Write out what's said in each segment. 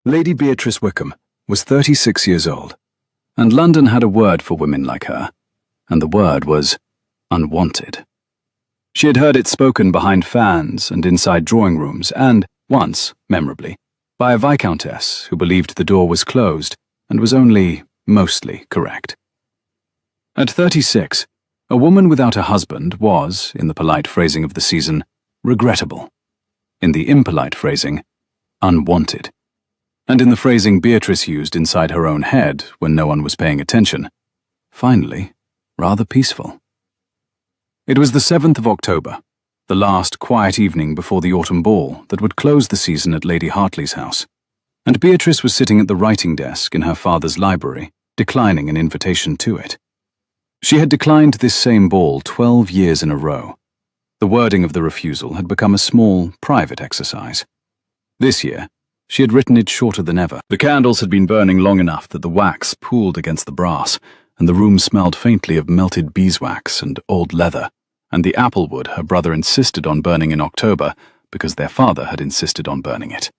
Lady Beatrice Wickham was 36 years old, and London had a word for women like her, and the word was unwanted. She had heard it spoken behind fans and inside drawing rooms, and, once, memorably, by a viscountess who believed the door was closed and was only mostly correct. At 36, a woman without a husband was, in the polite phrasing of the season, regrettable. In the impolite phrasing, unwanted. And in the phrasing Beatrice used inside her own head when no one was paying attention, finally, rather peaceful. It was the 7th of October, the last quiet evening before the autumn ball that would close the season at Lady Hartley's house, and Beatrice was sitting at the writing desk in her father's library, declining an invitation to it. She had declined this same ball 12 years in a row. The wording of the refusal had become a small, private exercise. This year, she had written it shorter than ever. The candles had been burning long enough that the wax pooled against the brass, and the room smelled faintly of melted beeswax and old leather, and the applewood her brother insisted on burning in October because their father had insisted on burning it.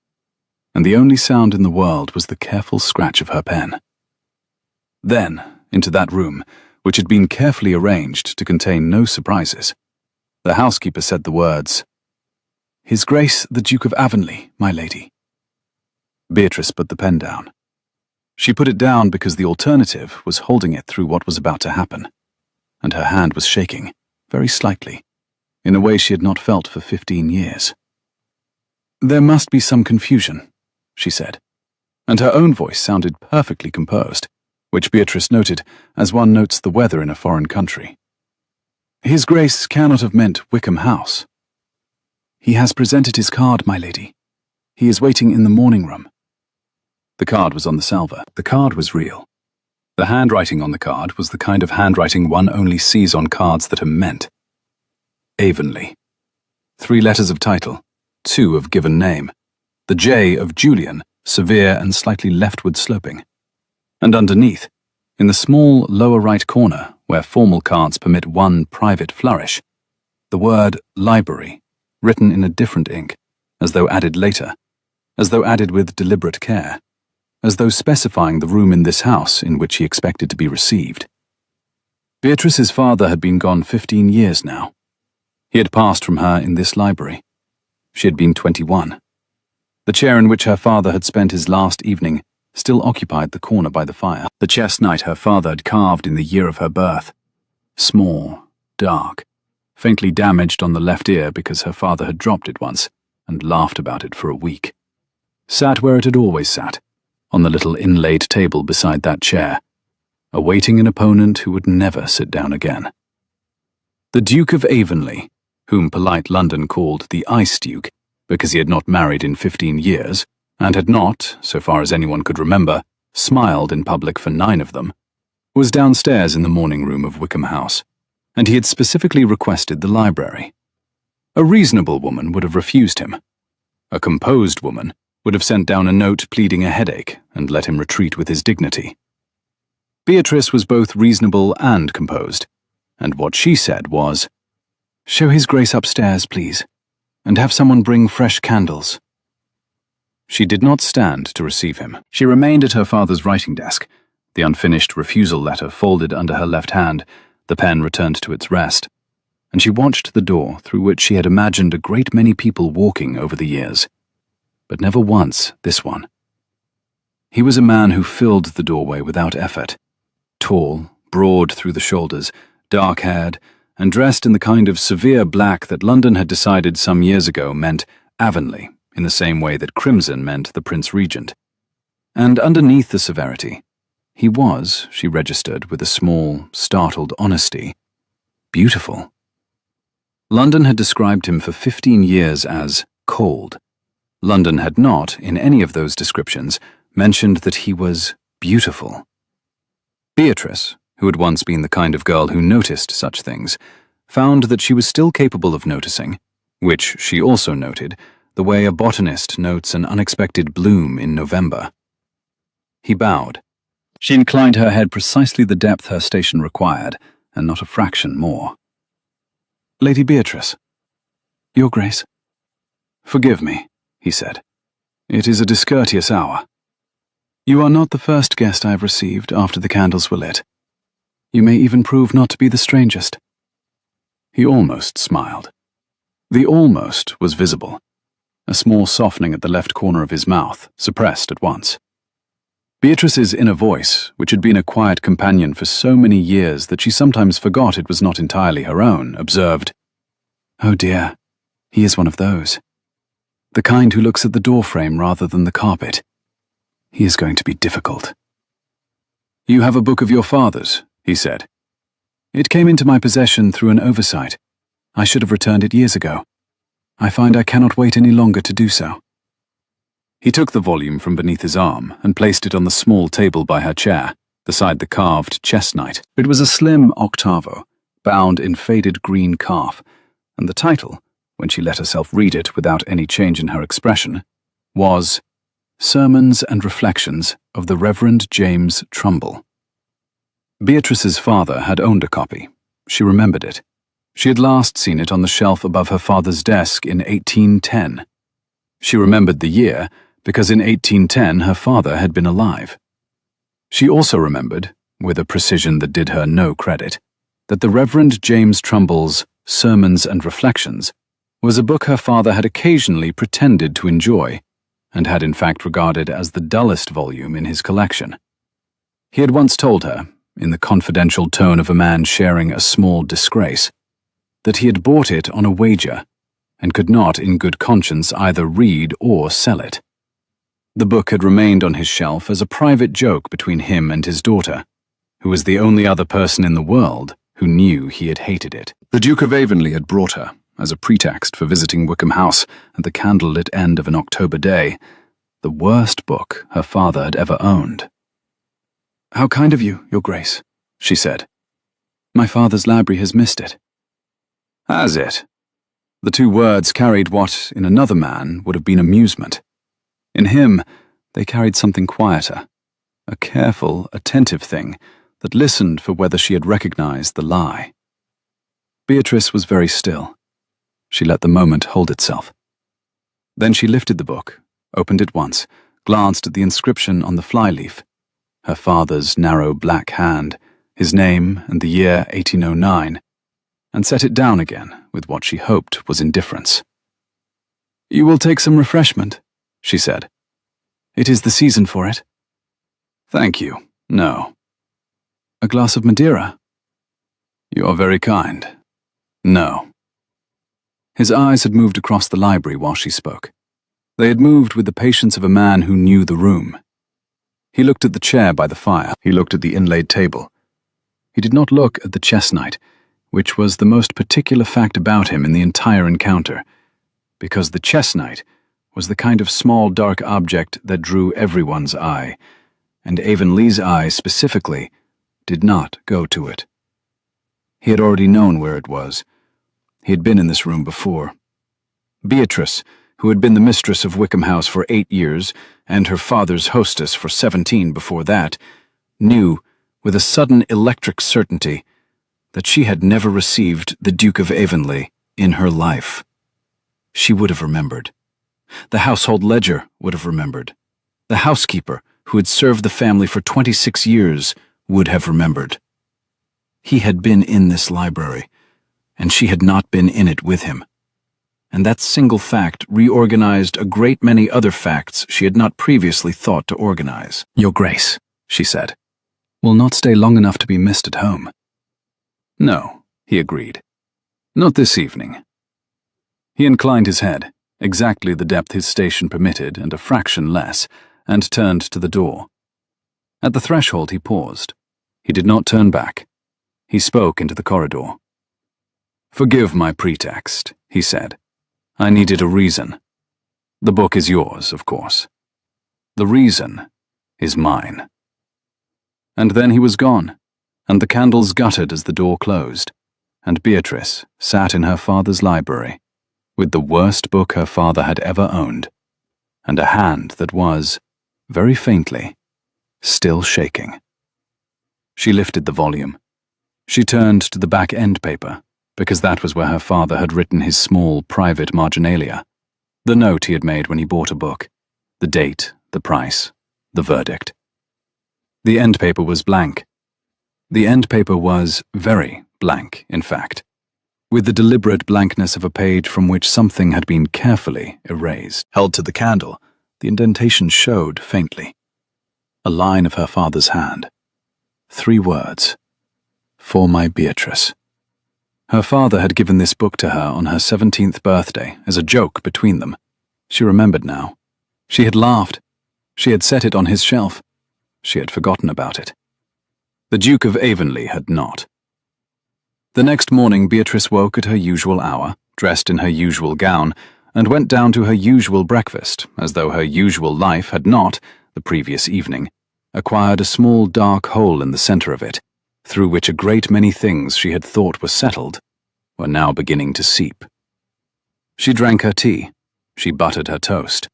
And the only sound in the world was the careful scratch of her pen. Then, into that room, which had been carefully arranged to contain no surprises, the housekeeper said the words, "His Grace the Duke of Avonlea, my lady." Beatrice put the pen down. She put it down because the alternative was holding it through what was about to happen, and her hand was shaking, very slightly, in a way she had not felt for 15 years. "There must be some confusion," she said, and her own voice sounded perfectly composed, which Beatrice noted as one notes the weather in a foreign country. "His Grace cannot have meant Wickham House." "He has presented his card, my lady. He is waiting in the morning room." The card was on the salver. The card was real. The handwriting on the card was the kind of handwriting one only sees on cards that are meant. Avonlea. 3 letters of title, 2 of given name, the J of Julian, severe and slightly leftward sloping. And underneath, in the small lower right corner, where formal cards permit one private flourish, the word library, written in a different ink, as though added later, as though added with deliberate care, as though specifying the room in this house in which he expected to be received. Beatrice's father had been gone 15 years now. He had passed from her in this library. She had been 21. The chair in which her father had spent his last evening still occupied the corner by the fire. The chess-knight her father had carved in the year of her birth. Small, dark, faintly damaged on the left ear because her father had dropped it once and laughed about it for a week. Sat where it had always sat, on the little inlaid table beside that chair, awaiting an opponent who would never sit down again. The Duke of Avonlea, whom polite London called the Ice Duke, because he had not married in 15 years, and had not, so far as anyone could remember, smiled in public for 9 of them, was downstairs in the morning room of Wickham House, and he had specifically requested the library. A reasonable woman would have refused him. A composed woman would have sent down a note pleading a headache and let him retreat with his dignity. Beatrice was both reasonable and composed, and what she said was, "Show His Grace upstairs, please, and have someone bring fresh candles." She did not stand to receive him. She remained at her father's writing desk, the unfinished refusal letter folded under her left hand, the pen returned to its rest, and she watched the door through which she had imagined a great many people walking over the years, but never once this one. He was a man who filled the doorway without effort, tall, broad through the shoulders, dark-haired, and dressed in the kind of severe black that London had decided some years ago meant Avonlea, in the same way that crimson meant the Prince Regent. And underneath the severity, he was, she registered with a small, startled honesty, beautiful. London had described him for 15 years as cold. London had not, in any of those descriptions, mentioned that he was beautiful. Beatrice, who had once been the kind of girl who noticed such things, found that she was still capable of noticing, which she also noted, the way a botanist notes an unexpected bloom in November. He bowed. She inclined her head precisely the depth her station required, and not a fraction more. "Lady Beatrice." "Your Grace." "Forgive me," he said. "It is a discourteous hour. You are not the first guest I have received after the candles were lit. You may even prove not to be the strangest." He almost smiled. The almost was visible, a small softening at the left corner of his mouth, suppressed at once. Beatrice's inner voice, which had been a quiet companion for so many years that she sometimes forgot it was not entirely her own, observed, "Oh dear, he is one of those. The kind who looks at the doorframe rather than the carpet. He is going to be difficult." "You have a book of your father's," he said. "It came into my possession through an oversight. I should have returned it years ago. I find I cannot wait any longer to do so." He took the volume from beneath his arm and placed it on the small table by her chair, beside the carved chess knight. It was a slim octavo, bound in faded green calf, and the title, when she let herself read it without any change in her expression, was Sermons and Reflections of the Reverend James Trumbull. Beatrice's father had owned a copy. She remembered it. She had last seen it on the shelf above her father's desk in 1810. She remembered the year because in 1810 her father had been alive. She also remembered, with a precision that did her no credit, that the Reverend James Trumbull's Sermons and Reflections was a book her father had occasionally pretended to enjoy, and had in fact regarded as the dullest volume in his collection. He had once told her, in the confidential tone of a man sharing a small disgrace, that he had bought it on a wager, and could not in good conscience either read or sell it. The book had remained on his shelf as a private joke between him and his daughter, who was the only other person in the world who knew he had hated it. The Duke of Avonlea had brought her, as a pretext for visiting Wickham House at the candlelit end of an October day, the worst book her father had ever owned. "How kind of you, Your Grace," she said. "My father's library has missed it." "Has it?" The two words carried what, in another man, would have been amusement. In him, they carried something quieter, a careful, attentive thing that listened for whether she had recognized the lie. Beatrice was very still. She let the moment hold itself. Then she lifted the book, opened it once, glanced at the inscription on the flyleaf, her father's narrow black hand, his name and the year 1809, and set it down again with what she hoped was indifference. "You will take some refreshment," she said. "It is the season for it." "Thank you, no." "A glass of Madeira?" "You are very kind. No." His eyes had moved across the library while she spoke. They had moved with the patience of a man who knew the room. He looked at the chair by the fire. He looked at the inlaid table. He did not look at the chess knight, which was the most particular fact about him in the entire encounter, because the chess knight was the kind of small dark object that drew everyone's eye, and Avonlea's eye specifically did not go to it. He had already known where it was. He had been in this room before. Beatrice, who had been the mistress of Wickham House for 8 years, and her father's hostess for 17 before that, knew, with a sudden electric certainty, that she had never received the Duke of Avonlea in her life. She would have remembered. The household ledger would have remembered. The housekeeper, who had served the family for 26 years, would have remembered. He had been in this library, and she had not been in it with him. And that single fact reorganized a great many other facts she had not previously thought to organize. "Your Grace," she said, "will not stay long enough to be missed at home." "No," he agreed. "Not this evening." He inclined his head, exactly the depth his station permitted and a fraction less, and turned to the door. At the threshold he paused. He did not turn back. He spoke into the corridor. "Forgive my pretext," he said. "I needed a reason. The book is yours, of course. The reason is mine." And then he was gone, and the candles guttered as the door closed, and Beatrice sat in her father's library, with the worst book her father had ever owned, and a hand that was, very faintly, still shaking. She lifted the volume. She turned to the back end paper, because that was where her father had written his small, private marginalia, the note he had made when he bought a book, the date, the price, the verdict. The end paper was blank. The end paper was very blank, in fact, with the deliberate blankness of a page from which something had been carefully erased. Held to the candle, the indentation showed faintly. A line of her father's hand. 3 words. For my Beatrice. Her father had given this book to her on her 17th birthday as a joke between them. She remembered now. She had laughed. She had set it on his shelf. She had forgotten about it. The Duke of Avonlea had not. The next morning Beatrice woke at her usual hour, dressed in her usual gown, and went down to her usual breakfast, as though her usual life had not, the previous evening, acquired a small dark hole in the centre of it, through which a great many things she had thought were settled were now beginning to seep. She drank her tea. She buttered her toast.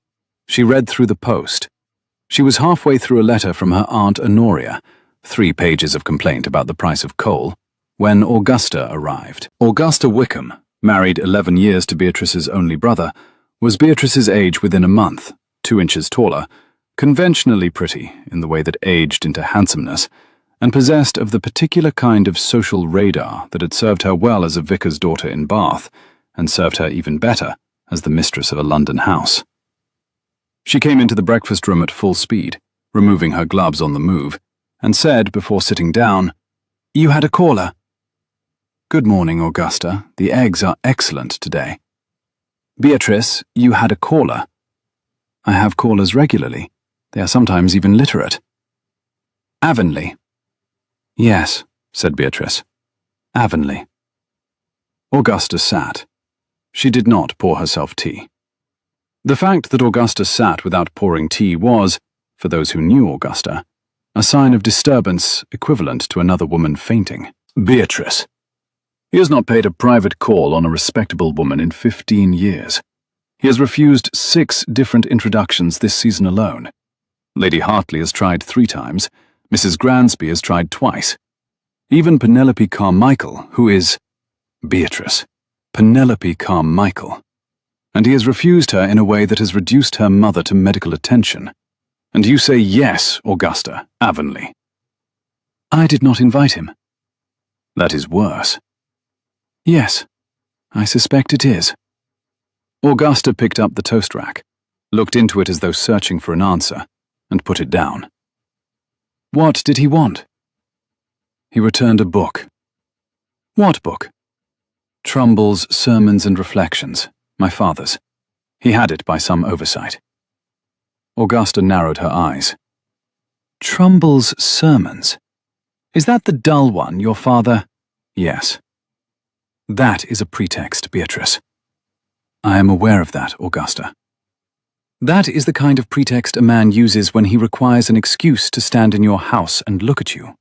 She read through the post. She was halfway through a letter from her Aunt Honoria, 3 pages of complaint about the price of coal, when Augusta arrived. Augusta Wickham, married 11 years to Beatrice's only brother, was Beatrice's age within a month, 2 inches taller, conventionally pretty in the way that aged into handsomeness, and possessed of the particular kind of social radar that had served her well as a vicar's daughter in Bath, and served her even better as the mistress of a London house. She came into the breakfast room at full speed, removing her gloves on the move, and said before sitting down, "You had a caller." "Good morning, Augusta. The eggs are excellent today." "Beatrice, you had a caller." "I have callers regularly. They are sometimes even literate." "Avonlea." "Yes," said Beatrice. "Avonlea." Augusta sat. She did not pour herself tea. The fact that Augusta sat without pouring tea was, for those who knew Augusta, a sign of disturbance equivalent to another woman fainting. "Beatrice. He has not paid a private call on a respectable woman in 15 years. He has refused 6 different introductions this season alone. Lady Hartley has tried 3 times. Mrs. Gransby has tried twice. Even Penelope Carmichael, who is... Beatrice. Penelope Carmichael. And he has refused her in a way that has reduced her mother to medical attention. And you say yes, Augusta, Avonlea." "I did not invite him." "That is worse." "Yes, I suspect it is." Augusta picked up the toast rack, looked into it as though searching for an answer, and put it down. "What did he want?" "He returned a book." "What book?" "Trumbull's Sermons and Reflections, my father's. He had it by some oversight." Augusta narrowed her eyes. "Trumbull's Sermons? Is that the dull one your father—" "Yes." "That is a pretext, Beatrice." "I am aware of that, Augusta." "That is the kind of pretext a man uses when he requires an excuse to stand in your house and look at you."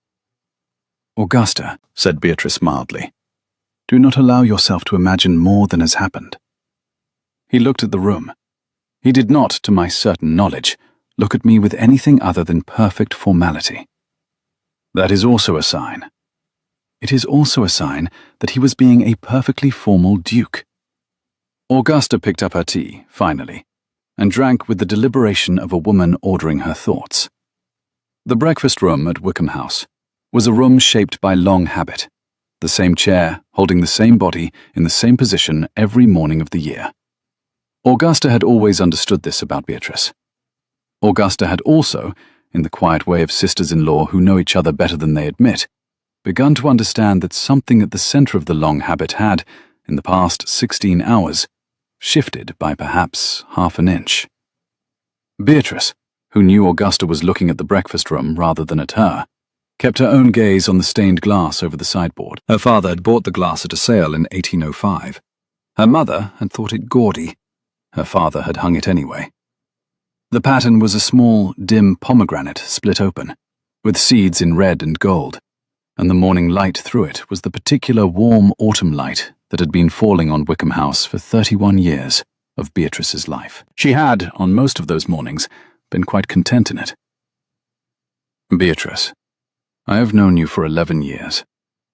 "Augusta," said Beatrice mildly, "do not allow yourself to imagine more than has happened." He looked at the room. He did not, to my certain knowledge, look at me with anything other than perfect formality. That is also a sign. It is also a sign that he was being a perfectly formal duke. Augusta picked up her tea, finally, and drank with the deliberation of a woman ordering her thoughts. The breakfast room at Wickham House was a room shaped by long habit, the same chair holding the same body in the same position every morning of the year. Augusta had always understood this about Beatrice. Augusta had also, in the quiet way of sisters-in-law who know each other better than they admit, begun to understand that something at the centre of the long habit had, in the past 16 hours, shifted by perhaps half an inch. Beatrice, who knew Augusta was looking at the breakfast room rather than at her, kept her own gaze on the stained glass over the sideboard. Her father had bought the glass at a sale in 1805. Her mother had thought it gaudy. Her father had hung it anyway. The pattern was a small, dim pomegranate split open, with seeds in red and gold, and the morning light through it was the particular warm autumn light that had been falling on Wickham House for 31 years of Beatrice's life. She had, on most of those mornings, been quite content in it. "Beatrice, I have known you for 11 years.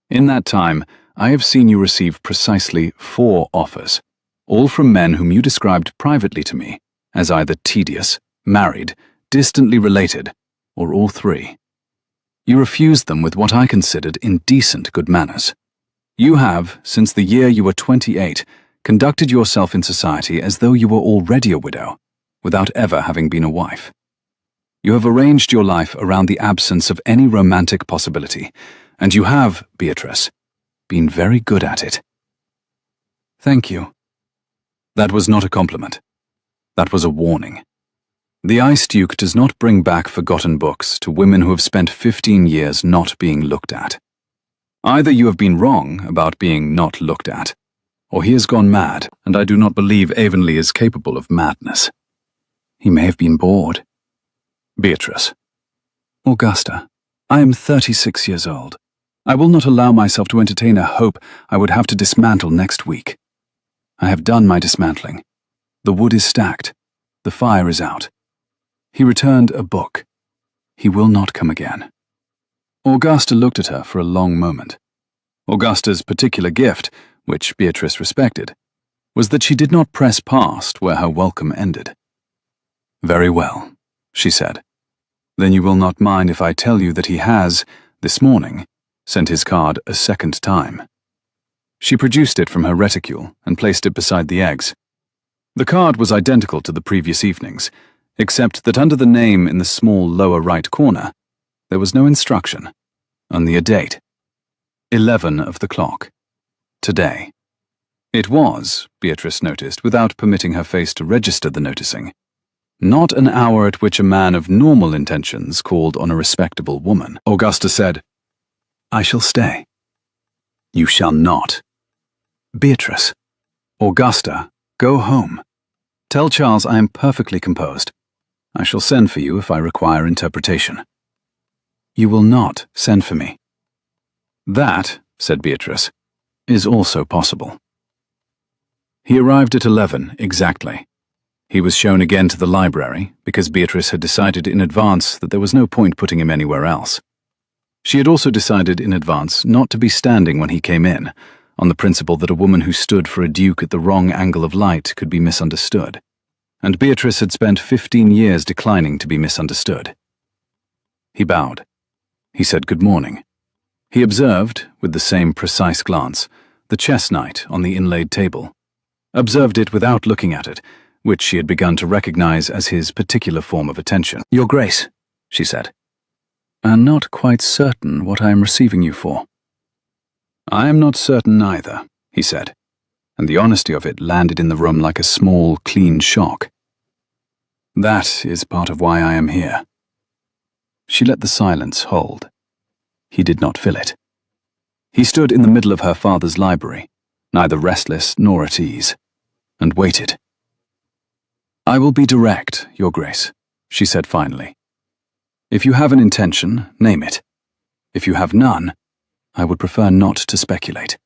In that time, I have seen you receive precisely 4 offers, all from men whom you described privately to me as either tedious, married, distantly related, or all 3. You refused them with what I considered indecent good manners. You have, since the year you were 28, conducted yourself in society as though you were already a widow, without ever having been a wife. You have arranged your life around the absence of any romantic possibility, and you have, Beatrice, been very good at it. Thank you. That was not a compliment. That was a warning. The Ice Duke does not bring back forgotten books to women who have spent 15 years not being looked at. Either you have been wrong about being not looked at, or he has gone mad, and I do not believe Avonlea is capable of madness. He may have been bored. Beatrice. Augusta, I am 36 years old. I will not allow myself to entertain a hope I would have to dismantle next week. I have done my dismantling. The wood is stacked. The fire is out. He returned a book. He will not come again. Augusta looked at her for a long moment. Augusta's particular gift, which Beatrice respected, was that she did not press past where her welcome ended. Very well, she said. Then you will not mind if I tell you that he has, this morning, sent his card a second time. She produced it from her reticule and placed it beside the eggs. The card was identical to the previous evening's, except that under the name in the small lower right corner, there was no instruction, only a date. 11 of the clock. Today. It was, Beatrice noticed, without permitting her face to register the noticing, not an hour at which a man of normal intentions called on a respectable woman. Augusta said, I shall stay. You shall not. Beatrice. Augusta, go home. Tell Charles I am perfectly composed. I shall send for you if I require interpretation. You will not send for me. That, said Beatrice, is also possible. He arrived at 11 exactly. He was shown again to the library because Beatrice had decided in advance that there was no point putting him anywhere else. She had also decided in advance not to be standing when he came in, on the principle that a woman who stood for a duke at the wrong angle of light could be misunderstood. And Beatrice had spent 15 years declining to be misunderstood. He bowed. He said good morning. He observed, with the same precise glance, the chess knight on the inlaid table. Observed it without looking at it, which she had begun to recognize as his particular form of attention. Your Grace, she said. I am not quite certain what I am receiving you for. I am not certain either, he said, and the honesty of it landed in the room like a small, clean shock. That is part of why I am here. She let the silence hold. He did not fill it. He stood in the middle of her father's library, neither restless nor at ease, and waited. I will be direct, Your Grace, she said finally. If you have an intention, name it. If you have none, I would prefer not to speculate.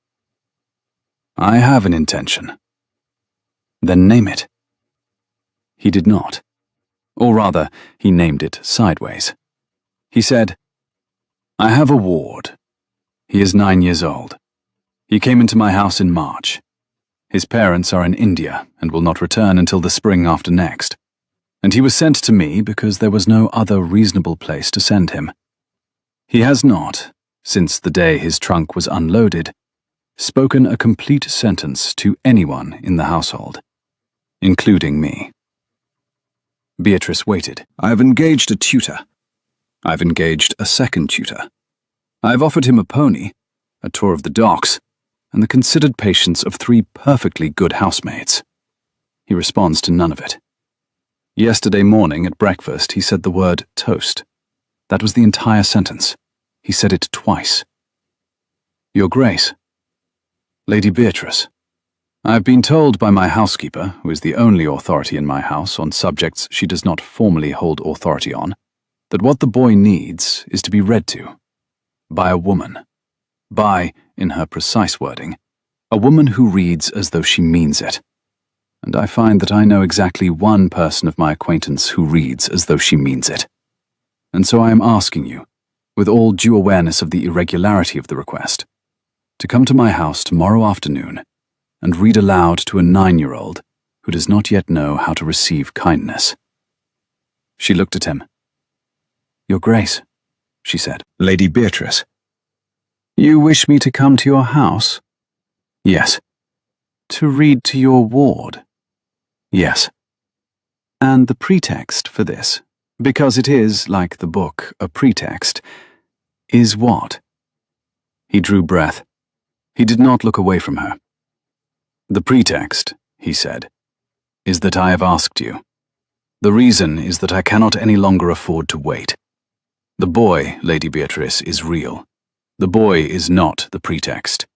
I have an intention. Then name it. He did not. Or rather, he named it sideways. He said, I have a ward. He is 9 years old. He came into my house in March. His parents are in India and will not return until the spring after next. And he was sent to me because there was no other reasonable place to send him. He has not, since the day his trunk was unloaded, spoken a complete sentence to anyone in the household, including me. Beatrice waited. I have engaged a tutor. I've engaged a second tutor. I've offered him a pony, a tour of the docks, and the considered patience of 3 perfectly good housemaids. He responds to none of it. Yesterday morning at breakfast he said the word toast. That was the entire sentence. He said it twice. Your Grace. Lady Beatrice. I have been told by my housekeeper, who is the only authority in my house on subjects she does not formally hold authority on, that what the boy needs is to be read to. By a woman. By, in her precise wording, a woman who reads as though she means it. And I find that I know exactly one person of my acquaintance who reads as though she means it. And so I am asking you, with all due awareness of the irregularity of the request, to come to my house tomorrow afternoon and read aloud to a 9-year-old who does not yet know how to receive kindness. She looked at him. Your Grace, she said. Lady Beatrice. You wish me to come to your house? Yes. To read to your ward? Yes. And the pretext for this, because it is, like the book, a pretext, is what? He drew breath. He did not look away from her. The pretext, he said, is that I have asked you. The reason is that I cannot any longer afford to wait. The boy, Lady Beatrice, is real. The boy is not the pretext.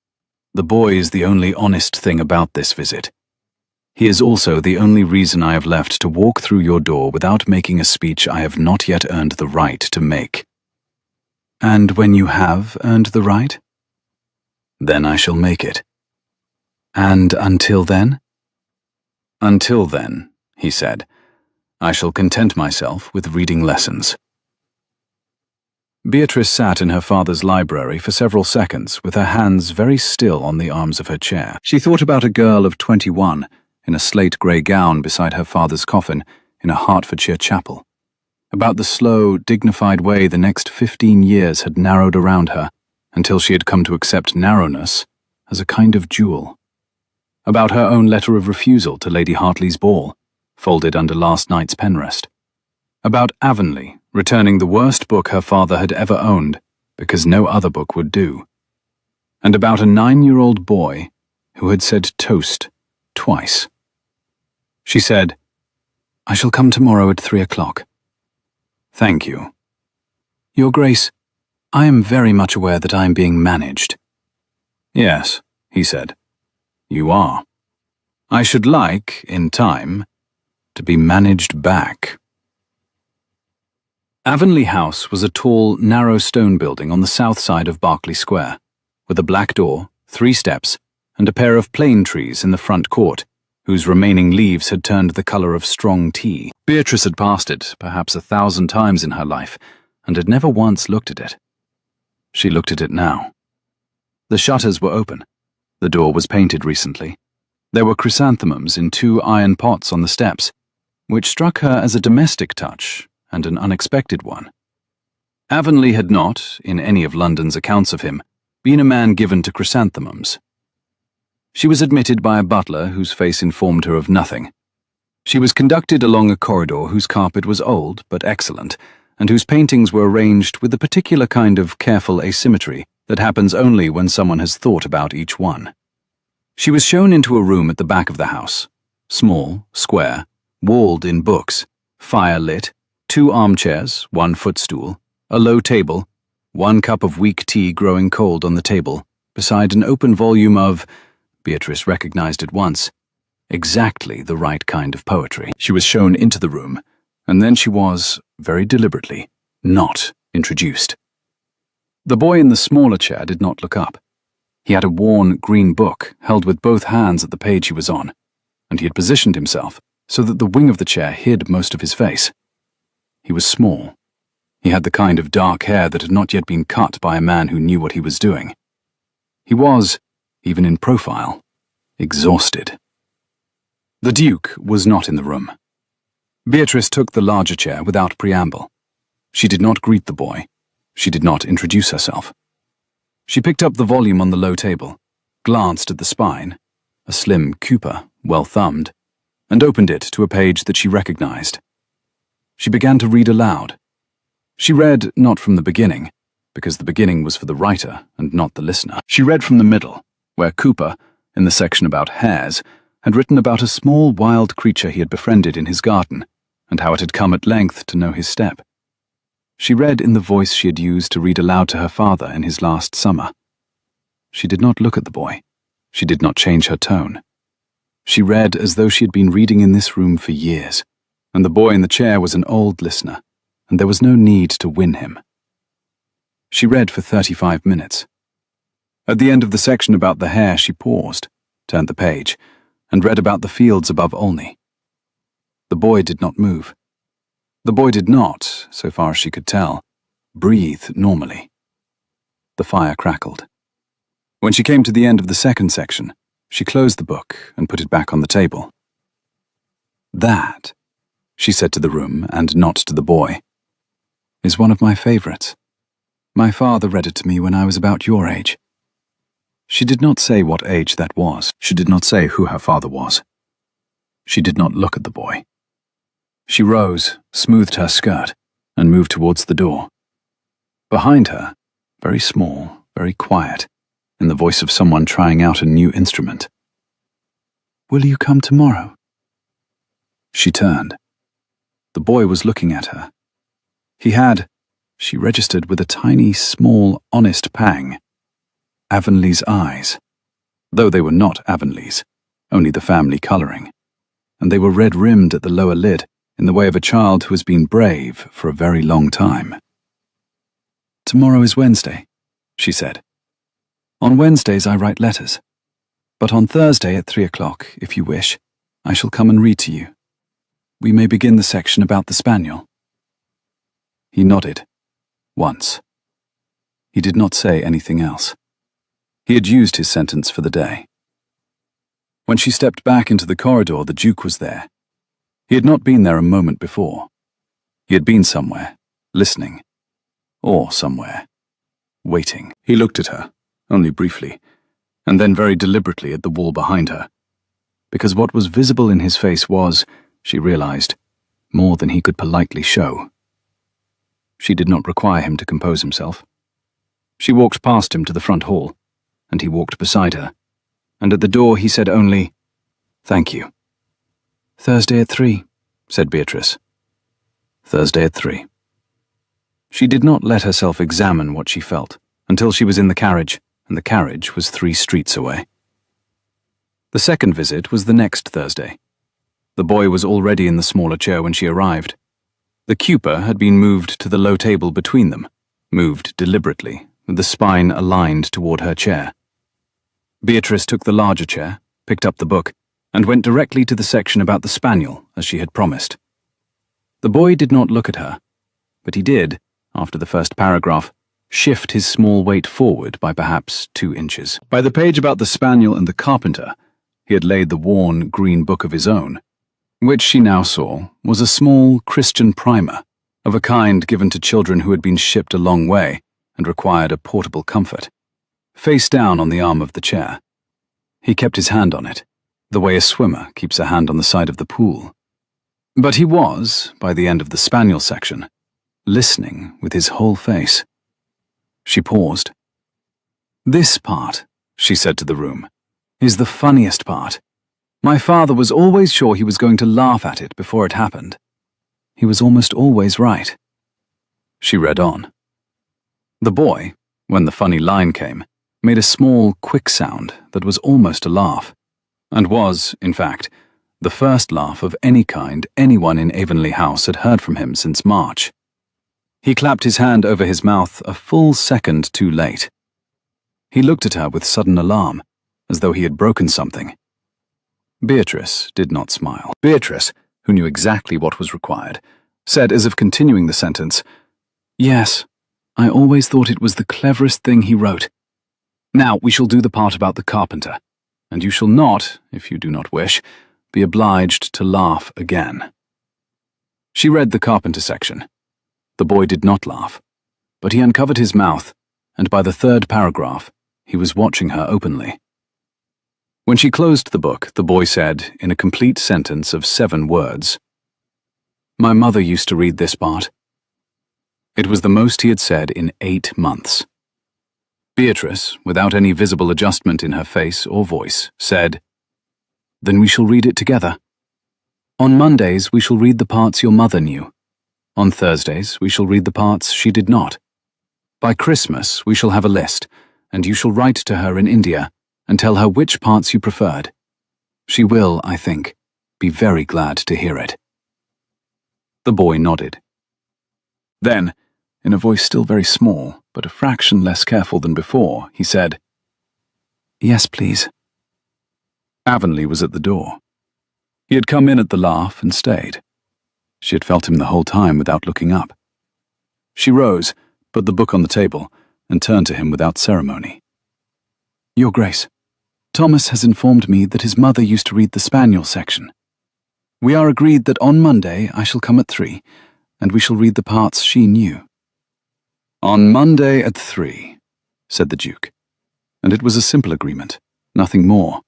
The boy is the only honest thing about this visit. He is also the only reason I have left to walk through your door without making a speech I have not yet earned the right to make. And when you have earned the right? Then I shall make it. And until then? Until then, he said, I shall content myself with reading lessons. Beatrice sat in her father's library for several seconds with her hands very still on the arms of her chair. She thought about a girl of 21 in a slate-grey gown beside her father's coffin in a Hertfordshire chapel, about the slow, dignified way the next 15 years had narrowed around her until she had come to accept narrowness as a kind of jewel, about her own letter of refusal to Lady Hartley's ball, folded under last night's penrest, about Avonlea returning the worst book her father had ever owned because no other book would do, and about a 9-year-old boy who had said toast twice. She said, I shall come tomorrow at 3 o'clock. Thank you. Your Grace, I am very much aware that I am being managed. Yes, he said. You are. I should like, in time, to be managed back. Avonlea House was a tall, narrow stone building on the south side of Berkeley Square, with a black door, 3 steps, and a pair of plane trees in the front court, whose remaining leaves had turned the colour of strong tea. Beatrice had passed it perhaps 1,000 times in her life, and had never once looked at it. She looked at it now. The shutters were open. The door was painted recently. There were chrysanthemums in 2 iron pots on the steps, which struck her as a domestic touch and an unexpected one. Avonlea had not, in any of London's accounts of him, been a man given to chrysanthemums. She was admitted by a butler whose face informed her of nothing. She was conducted along a corridor whose carpet was old but excellent, and whose paintings were arranged with a particular kind of careful asymmetry that happens only when someone has thought about each one. She was shown into a room at the back of the house, small, square, walled in books, fire lit, 2 armchairs, 1 footstool, a low table, 1 cup of weak tea growing cold on the table, beside an open volume of, Beatrice recognized at once, exactly the right kind of poetry. She was shown into the room, and then she was, very deliberately, not introduced. The boy in the smaller chair did not look up. He had a worn green book held with both hands at the page he was on, and he had positioned himself so that the wing of the chair hid most of his face. He was small. He had the kind of dark hair that had not yet been cut by a man who knew what he was doing. He was, even in profile, exhausted. The Duke was not in the room. Beatrice took the larger chair without preamble. She did not greet the boy. She did not introduce herself. She picked up the volume on the low table, glanced at the spine, a slim Cooper, well thumbed, and opened it to a page that she recognized. She began to read aloud. She read not from the beginning, because the beginning was for the writer and not the listener. She read from the middle, where Cooper, in the section about hares, had written about a small wild creature he had befriended in his garden, and how it had come at length to know his step. She read in the voice she had used to read aloud to her father in his last summer. She did not look at the boy. She did not change her tone. She read as though she had been reading in this room for years, and the boy in the chair was an old listener, and there was no need to win him. She read for 35 minutes. At the end of the section about the hare, she paused, turned the page, and read about the fields above Olney. The boy did not move. The boy did not, so far as she could tell, breathe normally. The fire crackled. When she came to the end of the second section, she closed the book and put it back on the table. That, she said to the room and not to the boy, is one of my favorites. My father read it to me when I was about your age." She did not say what age that was. She did not say who her father was. She did not look at the boy. She rose, smoothed her skirt, and moved towards the door. Behind her, very small, very quiet, in the voice of someone trying out a new instrument. "Will you come tomorrow?" She turned. The boy was looking at her. He had, she registered with a tiny, small, honest pang, Avonley's eyes, though they were not Avonley's, only the family colouring, and they were red-rimmed at the lower lid, in the way of a child who has been brave for a very long time. "Tomorrow is Wednesday," she said. "On Wednesdays I write letters, but on Thursday at 3 o'clock, if you wish, I shall come and read to you. We may begin the section about the spaniel." He nodded, once. He did not say anything else. He had used his sentence for the day. When she stepped back into the corridor, the Duke was there. He had not been there a moment before. He had been somewhere, listening, or somewhere, waiting. He looked at her, only briefly, and then very deliberately at the wall behind her, because what was visible in his face was, she realized, more than he could politely show. She did not require him to compose himself. She walked past him to the front hall, and he walked beside her, and at the door he said only, "Thank you." "Thursday at 3, said Beatrice. Thursday at 3. She did not let herself examine what she felt until she was in the carriage, and the carriage was 3 streets away. The second visit was the next Thursday. The boy was already in the smaller chair when she arrived. The Cupid had been moved to the low table between them, moved deliberately, with the spine aligned toward her chair. Beatrice took the larger chair, picked up the book, and went directly to the section about the spaniel, as she had promised. The boy did not look at her, but he did, after the first paragraph, shift his small weight forward by perhaps 2 inches. By the page about the spaniel and the carpenter, he had laid the worn green book of his own, which she now saw was a small Christian primer, of a kind given to children who had been shipped a long way and required a portable comfort. Face down on the arm of the chair, he kept his hand on it, the way a swimmer keeps a hand on the side of the pool. But he was, by the end of the spaniel section, listening with his whole face. She paused. "This part," she said to the room, "is the funniest part. My father was always sure he was going to laugh at it before it happened. He was almost always right." She read on. The boy, when the funny line came, made a small, quick sound that was almost a laugh, and was, in fact, the first laugh of any kind anyone in Avonley House had heard from him since March. He clapped his hand over his mouth a full second too late. He looked at her with sudden alarm, as though he had broken something. Beatrice did not smile. Beatrice, who knew exactly what was required, said as if continuing the sentence, "Yes, I always thought it was the cleverest thing he wrote. Now we shall do the part about the carpenter, and you shall not, if you do not wish, be obliged to laugh again." She read the carpenter section. The boy did not laugh, but he uncovered his mouth, and by the 3rd paragraph, he was watching her openly. When she closed the book, the boy said, in a complete sentence of 7 words, "My mother used to read this part." It was the most he had said in 8 months. Beatrice, without any visible adjustment in her face or voice, said, "Then we shall read it together. On Mondays we shall read the parts your mother knew. On Thursdays we shall read the parts she did not. By Christmas we shall have a list, and you shall write to her in India and tell her which parts you preferred. She will, I think, be very glad to hear it." The boy nodded. Then, in a voice still very small, but a fraction less careful than before, he said, "Yes, please." Avonley was at the door. He had come in at the laugh and stayed. She had felt him the whole time without looking up. She rose, put the book on the table, and turned to him without ceremony. "Your Grace, Thomas has informed me that his mother used to read the spaniel section. We are agreed that on Monday I shall come at 3, and we shall read the parts she knew." "On Monday at 3, said the Duke, and it was a simple agreement, nothing more.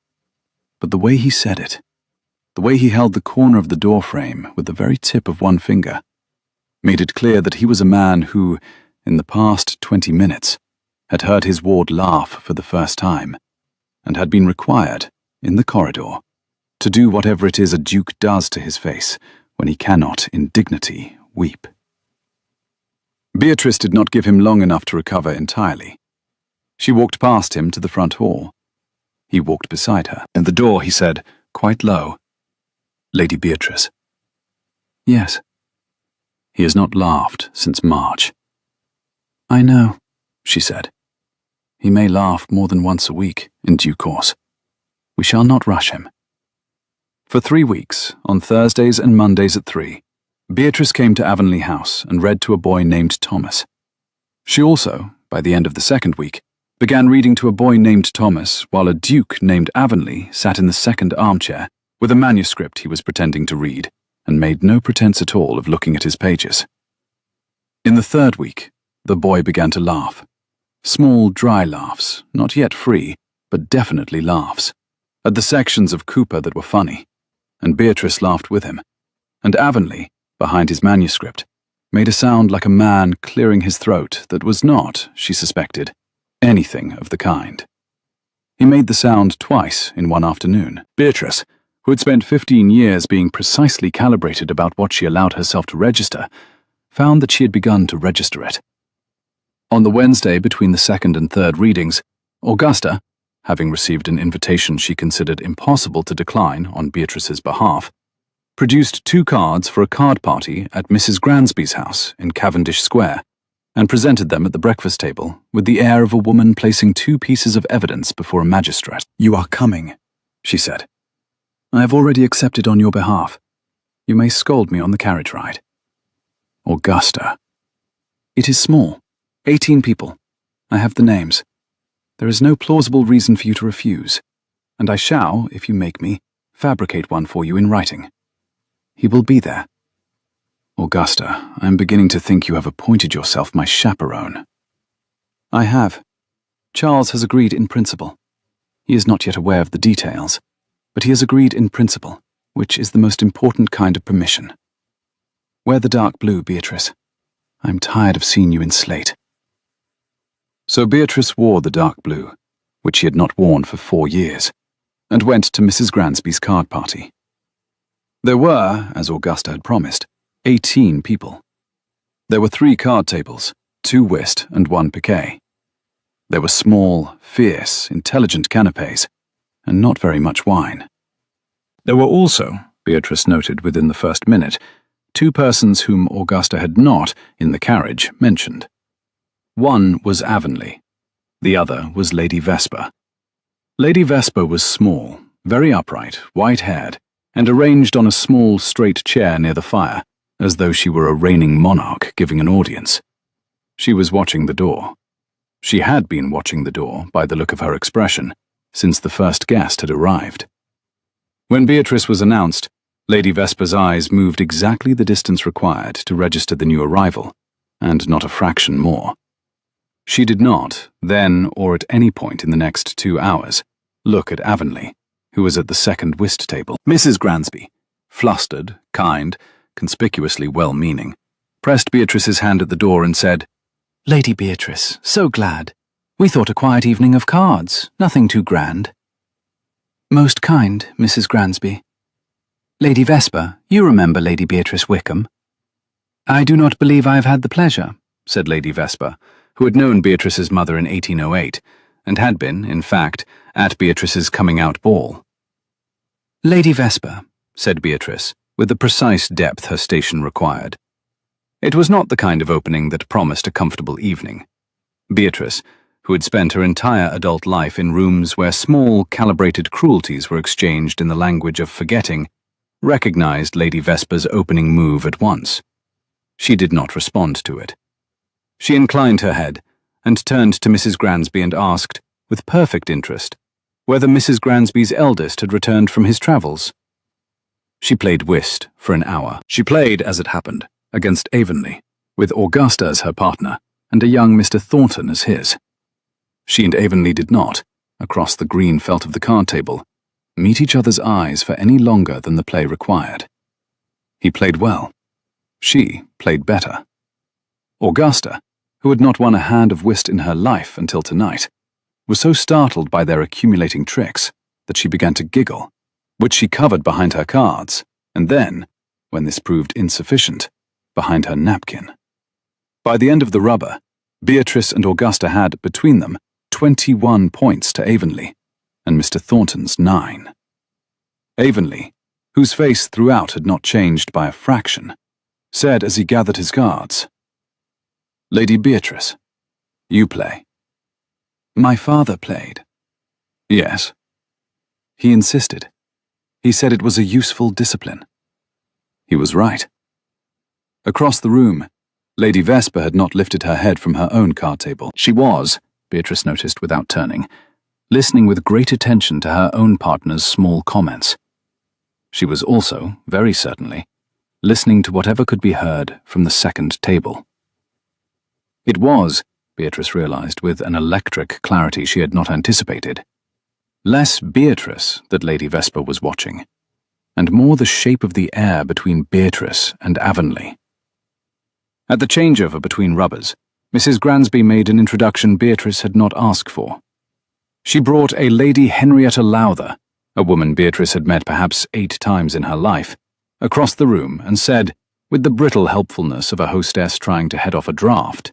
But the way he said it, the way he held the corner of the doorframe with the very tip of one finger, made it clear that he was a man who, in the past 20 minutes, had heard his ward laugh for the first time, and had been required, in the corridor, to do whatever it is a duke does to his face when he cannot, in dignity, weep. Beatrice did not give him long enough to recover entirely. She walked past him to the front hall. He walked beside her. At the door he said, quite low, "Lady Beatrice." "Yes." "He has not laughed since March." "I know," she said. "He may laugh more than once a week, in due course. We shall not rush him." For 3 weeks, on Thursdays and Mondays at 3, Beatrice came to Avonlea House and read to a boy named Thomas. She also, by the end of the second week, began reading to a boy named Thomas while a duke named Avonlea sat in the second armchair with a manuscript he was pretending to read and made no pretense at all of looking at his pages. In the third week, the boy began to laugh. Small, dry laughs, not yet free, but definitely laughs, at the sections of Cooper that were funny, and Beatrice laughed with him, and Avonlea, behind his manuscript, made a sound like a man clearing his throat that was not, she suspected, anything of the kind. He made the sound twice in one afternoon. Beatrice, who had spent 15 years being precisely calibrated about what she allowed herself to register, found that she had begun to register it. On the Wednesday between the second and third readings, Augusta, having received an invitation she considered impossible to decline on Beatrice's behalf, produced 2 cards for a card party at Mrs. Gransby's house in Cavendish Square, and presented them at the breakfast table with the air of a woman placing 2 pieces of evidence before a magistrate. "You are coming," she said. "I have already accepted on your behalf. You may scold me on the carriage ride." "Augusta." "It is small. 18 people. I have the names. There is no plausible reason for you to refuse, and I shall, if you make me, fabricate one for you in writing. He will be there." "Augusta, I am beginning to think you have appointed yourself my chaperone." "I have. Charles has agreed in principle. He is not yet aware of the details, but he has agreed in principle, which is the most important kind of permission. Wear the dark blue, Beatrice. I am tired of seeing you in slate." So Beatrice wore the dark blue, which she had not worn for 4 years, and went to Mrs. Gransby's card party. There were, as Augusta had promised, 18 people. There were 3 card tables, 2 whist and 1 piquet. There were small, fierce, intelligent canapes, and not very much wine. There were also, Beatrice noted within the first minute, 2 persons whom Augusta had not, in the carriage, mentioned. One was Avonlea. The other was Lady Vesper. Lady Vesper was small, very upright, white-haired, and arranged on a small, straight chair near the fire, as though she were a reigning monarch giving an audience. She was watching the door. She had been watching the door, by the look of her expression, since the first guest had arrived. When Beatrice was announced, Lady Vesper's eyes moved exactly the distance required to register the new arrival, and not a fraction more. She did not, then or at any point in the next 2 hours, look at Avonlea, who was at the second whist table. Mrs. Gransby, flustered, kind, conspicuously well-meaning, pressed Beatrice's hand at the door and said, "Lady Beatrice, so glad. We thought a quiet evening of cards, nothing too grand." "Most kind, Mrs. Gransby. Lady Vesper, you remember Lady Beatrice Wickham?" "I do not believe I have had the pleasure," said Lady Vesper, who had known Beatrice's mother in 1808, and had been, in fact, at Beatrice's coming-out ball. "Lady Vesper," said Beatrice, with the precise depth her station required. It was not the kind of opening that promised a comfortable evening. Beatrice, who had spent her entire adult life in rooms where small, calibrated cruelties were exchanged in the language of forgetting, recognized Lady Vesper's opening move at once. She did not respond to it. She inclined her head and turned to Mrs. Gransby and asked, with perfect interest, whether Mrs. Gransby's eldest had returned from his travels. She played whist for an hour. She played, as it happened, against Avonlea, with Augusta as her partner, and a young Mr. Thornton as his. She and Avonlea did not, across the green felt of the card table, meet each other's eyes for any longer than the play required. He played well. She played better. Augusta, who had not won a hand of whist in her life until tonight, was so startled by their accumulating tricks that she began to giggle, which she covered behind her cards, and then, when this proved insufficient, behind her napkin. By the end of the rubber, Beatrice and Augusta had, between them, 21 points to Avonlea, and Mr. Thornton's 9. Avonlea, whose face throughout had not changed by a fraction, said as he gathered his cards, "Lady Beatrice, you play." "My father played." "Yes." He insisted. He said it was a useful discipline. He was right. Across the room, Lady Vesper had not lifted her head from her own card table. She was, Beatrice noticed without turning, listening with great attention to her own partner's small comments. She was also, very certainly, listening to whatever could be heard from the second table. It was, Beatrice realized with an electric clarity she had not anticipated, less Beatrice that Lady Vesper was watching, and more the shape of the air between Beatrice and Avonlea. At the changeover between rubbers, Mrs. Gransby made an introduction Beatrice had not asked for. She brought a Lady Henrietta Lowther, a woman Beatrice had met perhaps 8 times in her life, across the room and said, with the brittle helpfulness of a hostess trying to head off a draft,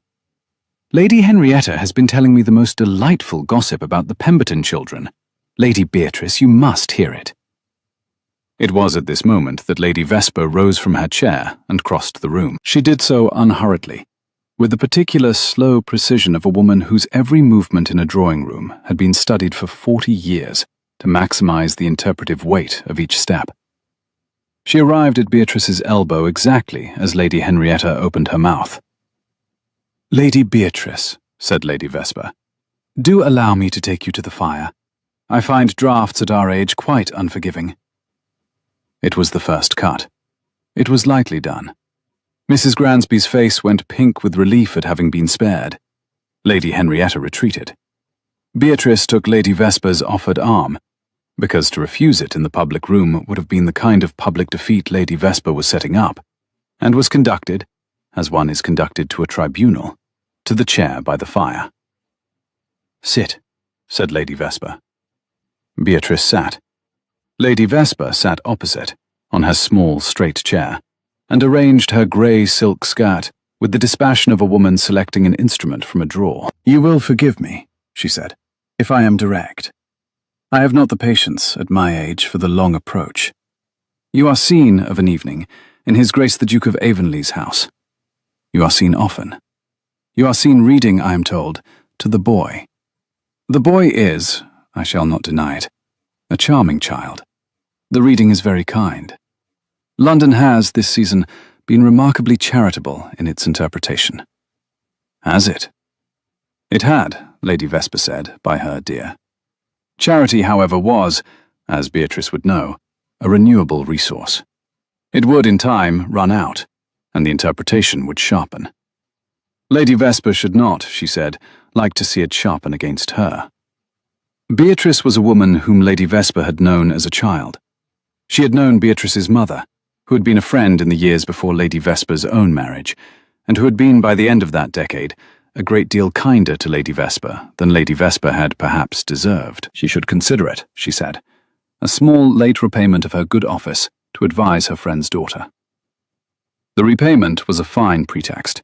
"Lady Henrietta has been telling me the most delightful gossip about the Pemberton children. Lady Beatrice, you must hear it." It was at this moment that Lady Vesper rose from her chair and crossed the room. She did so unhurriedly, with the particular slow precision of a woman whose every movement in a drawing room had been studied for 40 years to maximize the interpretive weight of each step. She arrived at Beatrice's elbow exactly as Lady Henrietta opened her mouth. "Lady Beatrice," said Lady Vesper, "do allow me to take you to the fire. I find drafts at our age quite unforgiving." It was the first cut. It was lightly done. Mrs. Gransby's face went pink with relief at having been spared. Lady Henrietta retreated. Beatrice took Lady Vesper's offered arm, because to refuse it in the public room would have been the kind of public defeat Lady Vesper was setting up, and was conducted, as one is conducted to a tribunal, to the chair by the fire. "Sit," said Lady Vesper. Beatrice sat. Lady Vesper sat opposite, on her small, straight chair, and arranged her grey silk skirt with the dispassion of a woman selecting an instrument from a drawer. "You will forgive me," she said, "if I am direct. I have not the patience, at my age, for the long approach. You are seen, of an evening, in His Grace the Duke of Avonlea's house. You are seen often. You are seen reading, I am told, to the boy. The boy is, I shall not deny it, a charming child. The reading is very kind. London has, this season, been remarkably charitable in its interpretation." "Has it?" It had, Lady Vesper said, by her dear. Charity, however, was, as Beatrice would know, a renewable resource. It would, in time, run out, and the interpretation would sharpen. Lady Vesper should not, she said, like to see it sharpen against her. Beatrice was a woman whom Lady Vesper had known as a child. She had known Beatrice's mother, who had been a friend in the years before Lady Vesper's own marriage, and who had been, by the end of that decade, a great deal kinder to Lady Vesper than Lady Vesper had perhaps deserved. She should consider it, she said, a small late repayment of her good office to advise her friend's daughter. The repayment was a fine pretext.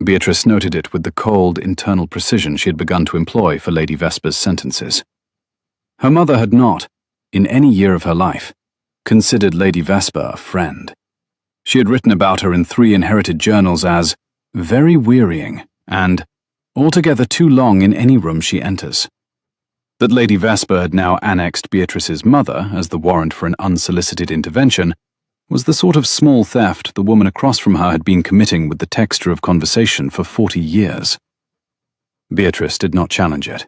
Beatrice noted it with the cold, internal precision she had begun to employ for Lady Vesper's sentences. Her mother had not, in any year of her life, considered Lady Vesper a friend. She had written about her in 3 inherited journals as very wearying and altogether too long in any room she enters. That Lady Vesper had now annexed Beatrice's mother as the warrant for an unsolicited intervention was the sort of small theft the woman across from her had been committing with the texture of conversation for 40 years. Beatrice did not challenge it.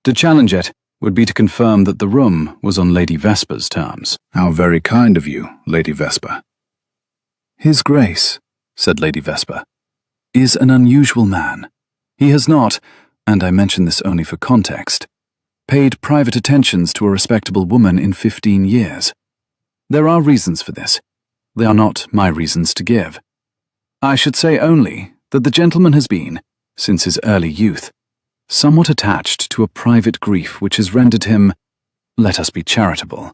To challenge it would be to confirm that the room was on Lady Vesper's terms. "How very kind of you, Lady Vesper." "His Grace," said Lady Vesper. is an unusual man. He has not, and I mention this only for context, paid private attentions to a respectable woman in 15 years. There are reasons for this. They are not my reasons to give. I should say only that the gentleman has been, since his early youth, somewhat attached to a private grief which has rendered him, let us be charitable,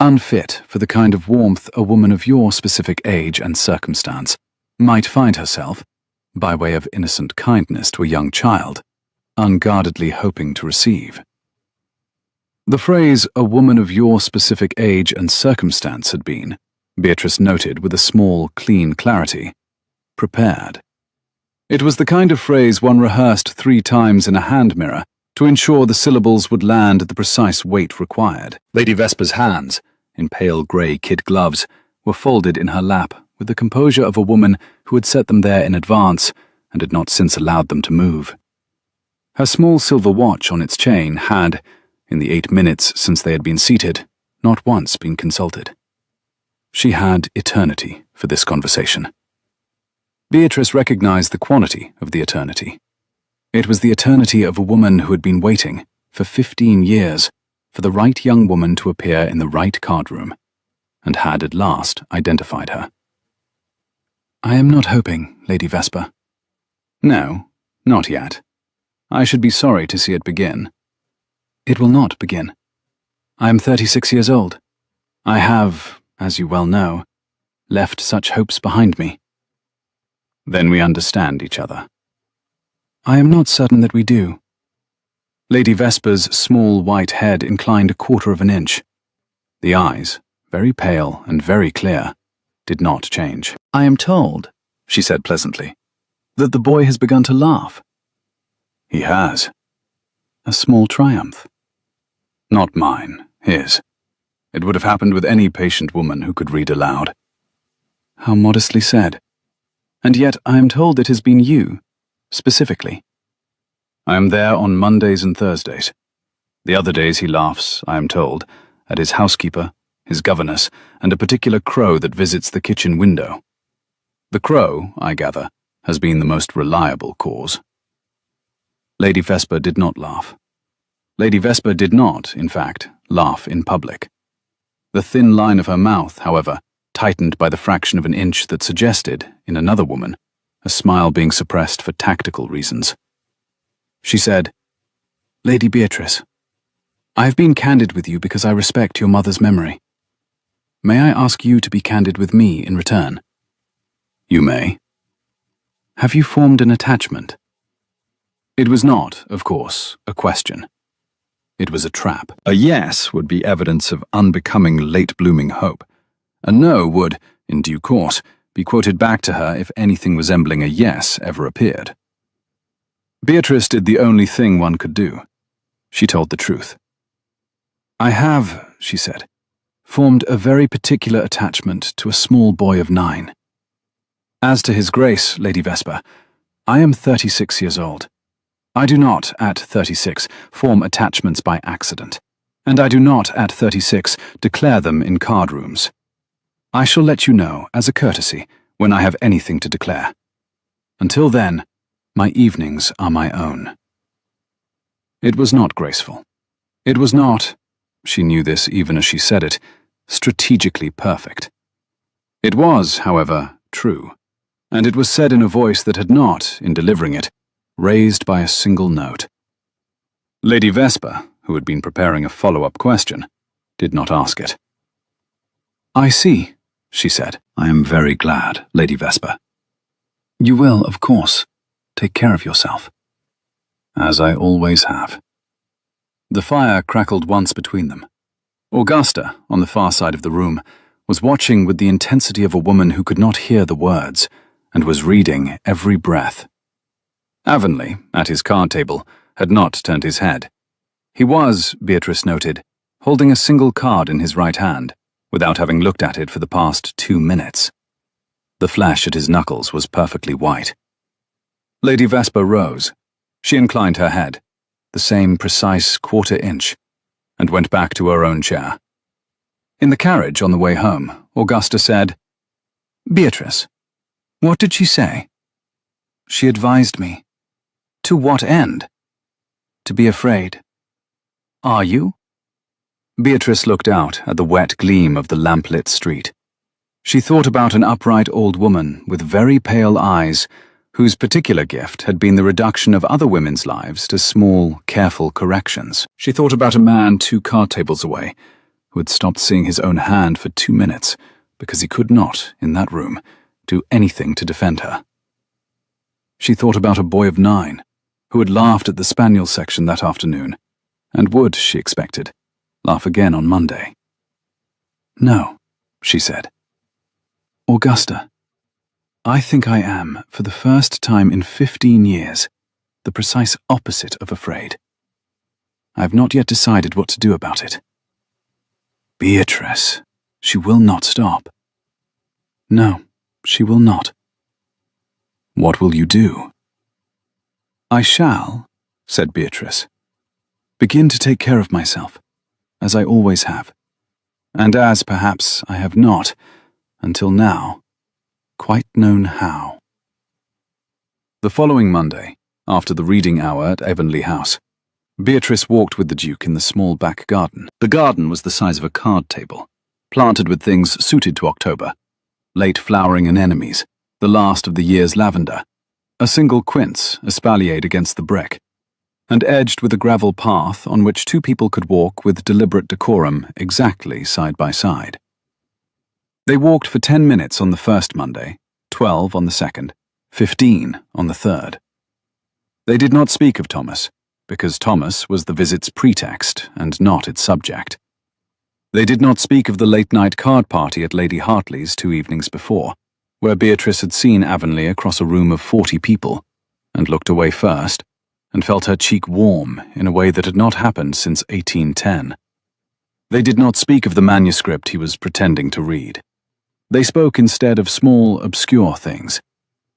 unfit for the kind of warmth a woman of your specific age and circumstance might find herself, by way of innocent kindness to a young child, unguardedly hoping to receive. The phrase, "a woman of your specific age and circumstance," had been, Beatrice noted with a small, clean clarity, prepared. It was the kind of phrase one rehearsed 3 times in a hand mirror to ensure the syllables would land at the precise weight required. Lady Vesper's hands, in pale grey kid gloves, were folded in her lap with the composure of a woman who had set them there in advance and had not since allowed them to move. Her small silver watch on its chain had, in the 8 minutes since they had been seated, not once been consulted. She had eternity for this conversation. Beatrice recognized the quantity of the eternity. It was the eternity of a woman who had been waiting, for 15 years, for the right young woman to appear in the right card-room, and had at last identified her. "I am not hoping, Lady Vesper." "No, not yet. I should be sorry to see it begin." "It will not begin. I am 36 years old. I have, as you well know, left such hopes behind me." "Then we understand each other." "I am not certain that we do." Lady Vesper's small white head inclined a 1/4 of an inch. The eyes, very pale and very clear, did not change. "I am told," she said pleasantly, "that the boy has begun to laugh." "He has." A small triumph. "Not mine, his. It would have happened with any patient woman who could read aloud." How modestly said. "And yet I am told it has been you, specifically." "I am there on Mondays and Thursdays. The other days he laughs, I am told, at his housekeeper, his governess, and a particular crow that visits the kitchen window. The crow, I gather, has been the most reliable cause." Lady Vesper did not laugh. Lady Vesper did not, in fact, laugh in public. The thin line of her mouth, however, tightened by the fraction of an inch that suggested, in another woman, a smile being suppressed for tactical reasons. She said, "Lady Beatrice, I have been candid with you because I respect your mother's memory. May I ask you to be candid with me in return?" "You may." "Have you formed an attachment?" It was not, of course, a question. It was a trap. A yes would be evidence of unbecoming late-blooming hope. A no would, in due course, be quoted back to her if anything resembling a yes ever appeared. Beatrice did the only thing one could do. She told the truth. "I have," she said, "formed a very particular attachment to a small boy of 9. As to his grace, Lady Vesper, I am 36 years old. I do not, at 36, form attachments by accident, and I do not, at 36, declare them in card rooms. I shall let you know, as a courtesy, when I have anything to declare. Until then, my evenings are my own." It was not graceful. It was not, she knew this even as she said it, strategically perfect. It was, however, true, and it was said in a voice that had not, in delivering it, raised by a single note. Lady Vesper, who had been preparing a follow-up question, did not ask it. "I see," she said. "I am very glad, Lady Vesper. You will, of course, take care of yourself." "As I always have." The fire crackled once between them. Augusta, on the far side of the room, was watching with the intensity of a woman who could not hear the words, and was reading every breath. Avonlea, at his card table, had not turned his head. He was, Beatrice noted, holding a single card in his right hand, without having looked at it for the past 2 minutes. The flesh at his knuckles was perfectly white. Lady Vesper rose. She inclined her head, the same precise 1/4 inch, and went back to her own chair. In the carriage on the way home, Augusta said, "Beatrice, what did she say?" She advised me. To what end? To be afraid. Are you? Beatrice looked out at the wet gleam of the lamplit street. She thought about an upright old woman with very pale eyes, whose particular gift had been the reduction of other women's lives to small, careful corrections. She thought about a man 2 card tables away, who had stopped seeing his own hand for 2 minutes because he could not, in that room, do anything to defend her. She thought about a boy of 9, who had laughed at the spaniel section that afternoon, and would, she expected, laugh again on Monday. No, she said. Augusta, I think I am, for the first time in 15 years, the precise opposite of afraid. I have not yet decided what to do about it. Beatrice, she will not stop. No, she will not. What will you do? I shall, said Beatrice, begin to take care of myself, as I always have, and as perhaps I have not, until now, quite known how. The following Monday, after the reading hour at Avonlea House, Beatrice walked with the Duke in the small back garden. The garden was the size of a card table, planted with things suited to October, late flowering anemones, the last of the year's lavender, a single quince espaliered against the brick, and edged with a gravel path on which 2 people could walk with deliberate decorum exactly side by side. They walked for 10 minutes on the first Monday, 12 on the second, 15 on the third. They did not speak of Thomas, because Thomas was the visit's pretext and not its subject. They did not speak of the late-night card party at Lady Hartley's 2 evenings before, where Beatrice had seen Avonlea across a room of 40 people, and looked away first, and felt her cheek warm in a way that had not happened since 1810. They did not speak of the manuscript he was pretending to read. They spoke instead of small, obscure things.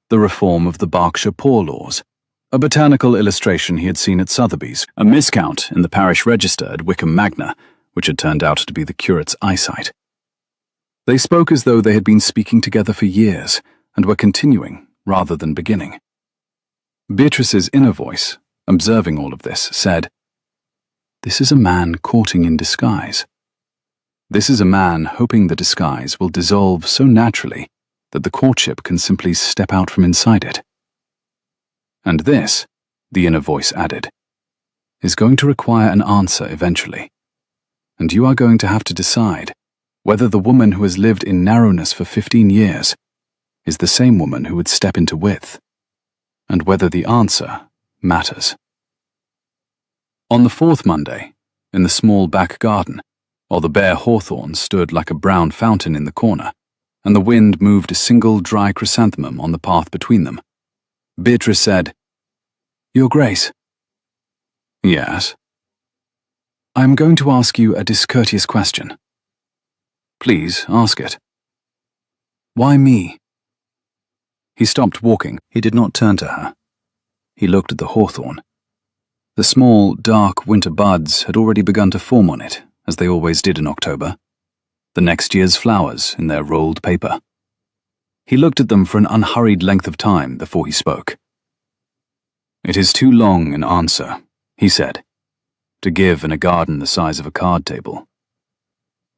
The reform of the Berkshire Poor Laws, a botanical illustration he had seen at Sotheby's, a miscount in the parish register at Wickham Magna, which had turned out to be the curate's eyesight. They spoke as though they had been speaking together for years, and were continuing rather than beginning. Beatrice's inner voice, observing all of this, said, "This is a man courting in disguise. This is a man hoping the disguise will dissolve so naturally that the courtship can simply step out from inside it. And this," the inner voice added, "is going to require an answer eventually. And you are going to have to decide whether the woman who has lived in narrowness for 15 years is the same woman who would step into width, and whether the answer matters." On the 4th Monday, in the small back garden, while the bare hawthorn stood like a brown fountain in the corner, and the wind moved a single dry chrysanthemum on the path between them, Beatrice said, "Your Grace." "Yes?" "I am going to ask you a discourteous question." "Please, ask it." "Why me?" He stopped walking. He did not turn to her. He looked at the hawthorn. The small, dark winter buds had already begun to form on it, as they always did in October, the next year's flowers in their rolled paper. He looked at them for an unhurried length of time before he spoke. "It is too long an answer," he said, "to give in a garden the size of a card table."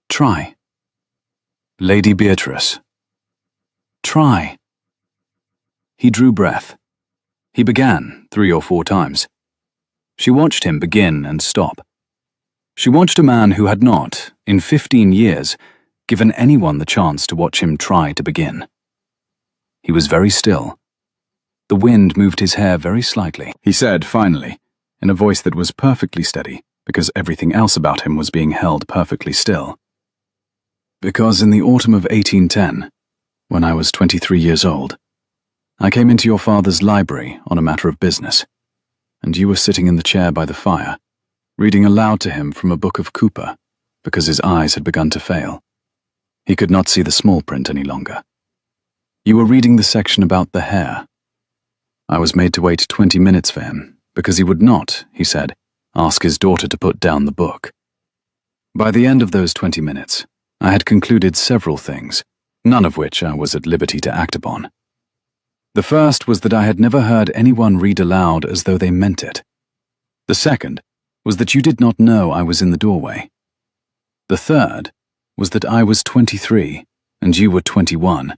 "Try." "Lady Beatrice." "Try." He drew breath. He began 3 or 4 times. She watched him begin and stop. She watched a man who had not, in 15 years, given anyone the chance to watch him try to begin. He was very still. The wind moved his hair very slightly. He said, finally, in a voice that was perfectly steady, because everything else about him was being held perfectly still. "Because in the autumn of 1810, when I was 23 years old, I came into your father's library on a matter of business, and you were sitting in the chair by the fire, reading aloud to him from a book of Cooper, because his eyes had begun to fail. He could not see the small print any longer. You were reading the section about the hair. I was made to wait 20 minutes for him, because he would not, he said, ask his daughter to put down the book. By the end of those 20 minutes, I had concluded several things, none of which I was at liberty to act upon. The first was that I had never heard anyone read aloud as though they meant it. The second was that you did not know I was in the doorway. The third was that I was 23 and you were 21,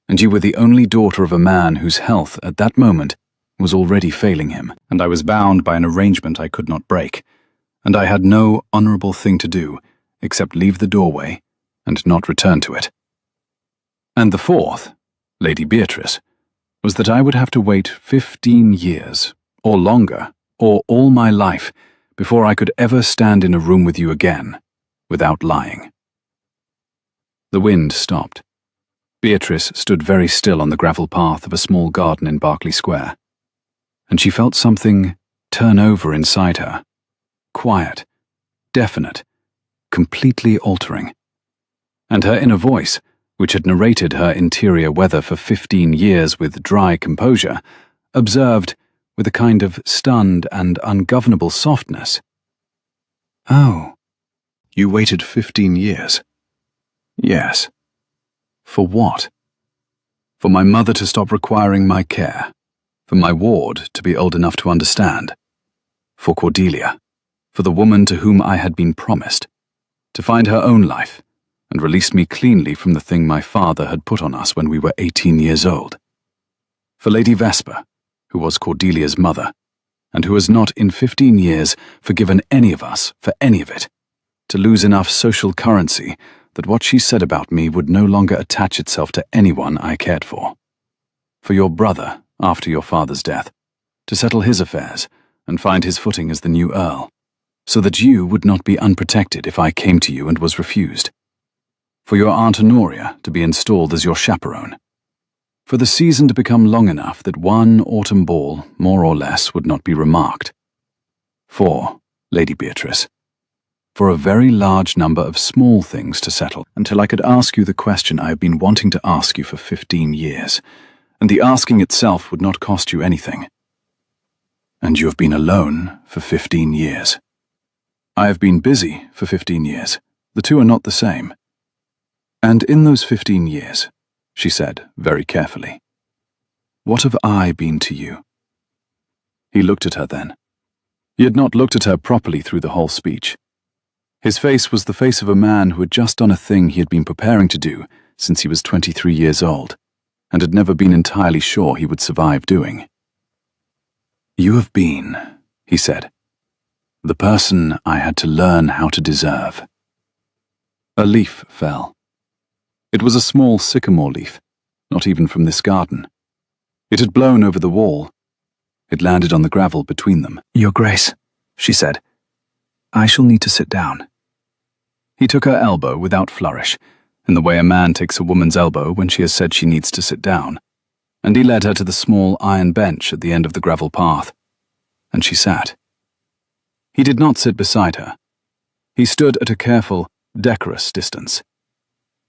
and you were the only daughter of a man whose health at that moment was already failing him, and I was bound by an arrangement I could not break, and I had no honorable thing to do except leave the doorway and not return to it. And the fourth, Lady Beatrice, was that I would have to wait 15 years, or longer, or all my life, before I could ever stand in a room with you again, without lying. The wind stopped. Beatrice stood very still on the gravel path of a small garden in Berkeley Square, and she felt something turn over inside her, quiet, definite, completely altering. And her inner voice, which had narrated her interior weather for 15 years with dry composure, observed, with a kind of stunned and ungovernable softness, "Oh, you waited 15 years? Yes. For what? For my mother to stop requiring my care, for my ward to be old enough to understand, for Cordelia, for the woman to whom I had been promised, to find her own life and release me cleanly from the thing my father had put on us when we were 18 years old, for Lady Vesper, who was Cordelia's mother, and who has not in 15 years forgiven any of us for any of it, to lose enough social currency that what she said about me would no longer attach itself to anyone I cared for your brother, after your father's death, to settle his affairs and find his footing as the new Earl, so that you would not be unprotected if I came to you and was refused, for your Aunt Honoria to be installed as your chaperone, for the season to become long enough that one autumn ball, more or less, would not be remarked, for, Lady Beatrice, for a very large number of small things to settle until I could ask you the question I have been wanting to ask you for 15 years, and the asking itself would not cost you anything. And you have been alone for 15 years. I have been busy for 15 years. The two are not the same. And in those 15 years, she said very carefully, what have I been to you? He looked at her then. He had not looked at her properly through the whole speech. His face was the face of a man who had just done a thing he had been preparing to do since he was 23 years old, and had never been entirely sure he would survive doing. You have been, he said, the person I had to learn how to deserve. A leaf fell. It was a small sycamore leaf, not even from this garden. It had blown over the wall. It landed on the gravel between them. Your Grace, she said, I shall need to sit down. He took her elbow without flourish, in the way a man takes a woman's elbow when she has said she needs to sit down, and he led her to the small iron bench at the end of the gravel path, and she sat. He did not sit beside her. He stood at a careful, decorous distance.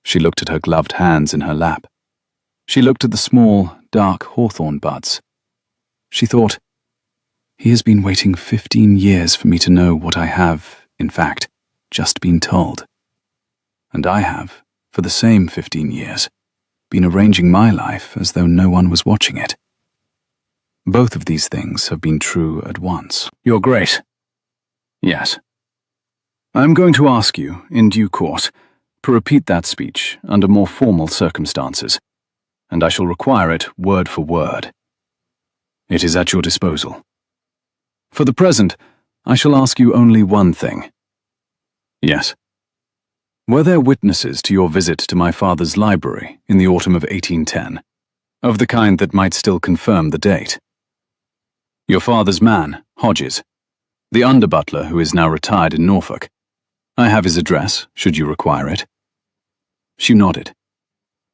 She looked at her gloved hands in her lap. She looked at the small, dark hawthorn buds. She thought, he has been waiting 15 years for me to know what I have, in fact, just been told. And I have, for the same 15 years, been arranging my life as though no one was watching it. Both of these things have been true at once. Your Grace. Yes. I am going to ask you, in due course, to repeat that speech under more formal circumstances, and I shall require it word for word. It is at your disposal. For the present, I shall ask you only one thing. Yes. Were there witnesses to your visit to my father's library in the autumn of 1810, of the kind that might still confirm the date? Your father's man, Hodges, the under-butler who is now retired in Norfolk. I have his address, should you require it. She nodded.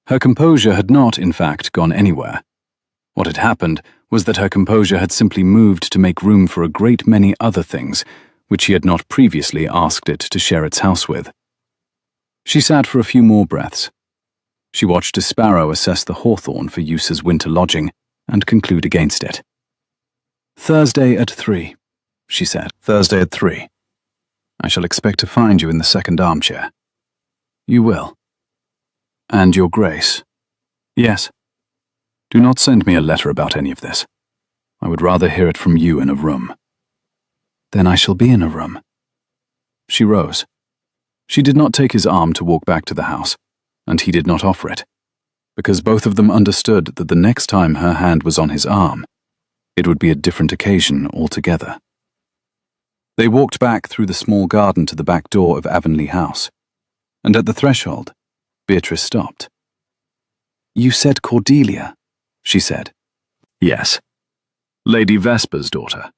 Her composure had not, in fact, gone anywhere. What had happened was that her composure had simply moved to make room for a great many other things which he had not previously asked it to share its house with. She sat for a few more breaths. She watched a sparrow assess the hawthorn for use as winter lodging and conclude against it. Thursday at 3, she said. Thursday at 3. I shall expect to find you in the second armchair. You will. And your Grace. Yes. Do not send me a letter about any of this. I would rather hear it from you in a room. Then I shall be in a room. She rose. She did not take his arm to walk back to the house, and he did not offer it, because both of them understood that the next time her hand was on his arm, it would be a different occasion altogether. They walked back through the small garden to the back door of Avonlea House, and at the threshold, Beatrice stopped. "You said Cordelia," she said. "Yes." "Lady Vesper's daughter?"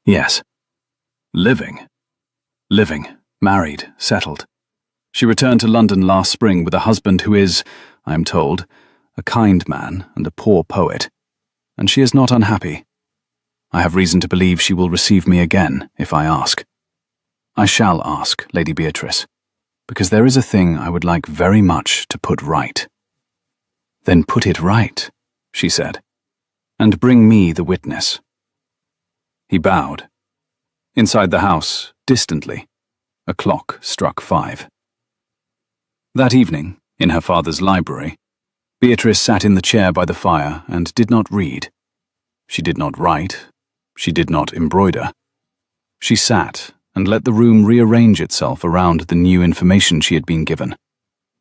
"Yes." Living, married, settled. She returned to London last spring with a husband who is, I am told, a kind man and a poor poet, and she is not unhappy. I have reason to believe she will receive me again if I ask. I shall ask, Lady Beatrice, because there is a thing I would like very much to put right. Then put it right, she said, and bring me the witness. He bowed. Inside the house, distantly, a clock struck 5. That evening, in her father's library, Beatrice sat in the chair by the fire and did not read. She did not write. She did not embroider. She sat and let the room rearrange itself around the new information she had been given,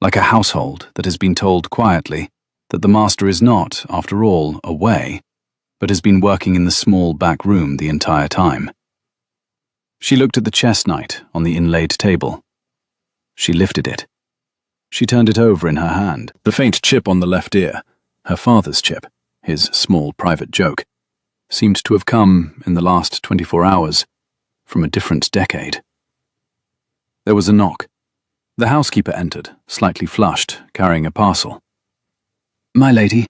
like a household that has been told quietly that the master is not, after all, away, but has been working in the small back room the entire time. She looked at the chess knight on the inlaid table. She lifted it. She turned it over in her hand. The faint chip on the left ear, her father's chip, his small private joke, seemed to have come, in the last 24 hours, from a different decade. There was a knock. The housekeeper entered, slightly flushed, carrying a parcel. "My lady,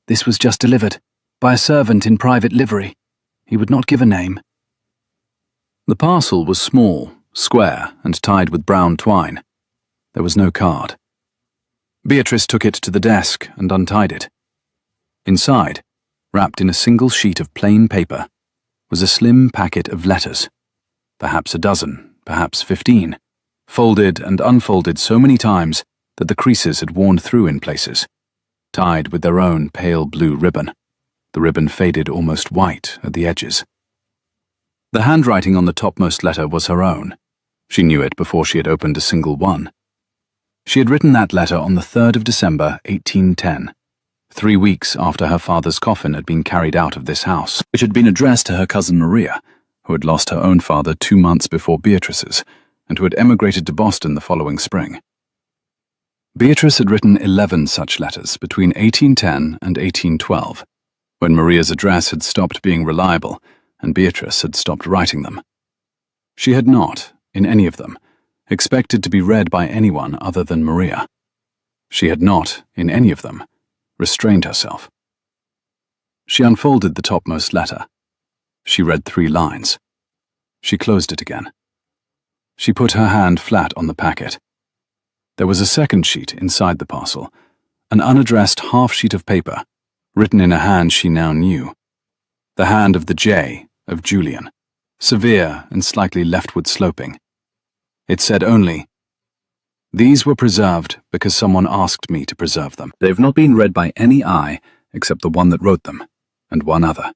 this was just delivered, by a servant in private livery. He would not give a name." The parcel was small, square, and tied with brown twine. There was no card. Beatrice took it to the desk and untied it. Inside, wrapped in a single sheet of plain paper, was a slim packet of letters, perhaps a dozen, perhaps 15, folded and unfolded so many times that the creases had worn through in places, tied with their own pale blue ribbon, the ribbon faded almost white at the edges. The handwriting on the topmost letter was her own. She knew it before she had opened a single one. She had written that letter on the 3rd of December, 1810, 3 weeks after her father's coffin had been carried out of this house, which had been addressed to her cousin Maria, who had lost her own father 2 months before Beatrice's, and who had emigrated to Boston the following spring. Beatrice had written 11 such letters between 1810 and 1812, when Maria's address had stopped being reliable and Beatrice had stopped writing them. She had not, in any of them, expected to be read by anyone other than Maria. She had not, in any of them, restrained herself. She unfolded the topmost letter. She read 3 lines. She closed it again. She put her hand flat on the packet. There was a second sheet inside the parcel, an unaddressed half-sheet of paper, written in a hand she now knew. The hand of the J, of Julian, severe and slightly leftward sloping. It said only, "These were preserved because someone asked me to preserve them. They have not been read by any eye except the one that wrote them, and one other.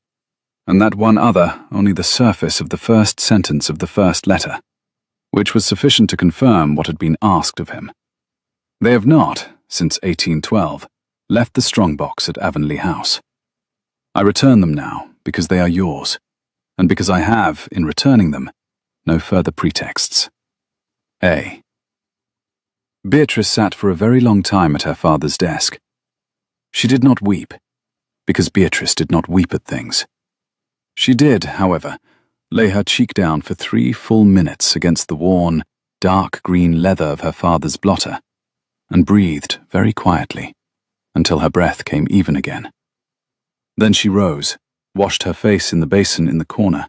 And that one other only the surface of the first sentence of the first letter, which was sufficient to confirm what had been asked of him. They have not, since 1812, left the strong-box at Avonlea House. I return them now because they are yours, and because I have, in returning them, no further pretexts. A." Beatrice sat for a very long time at her father's desk. She did not weep, because Beatrice did not weep at things. She did, however, lay her cheek down for 3 full minutes against the worn, dark green leather of her father's blotter, and breathed very quietly until her breath came even again. Then she rose, washed her face in the basin in the corner,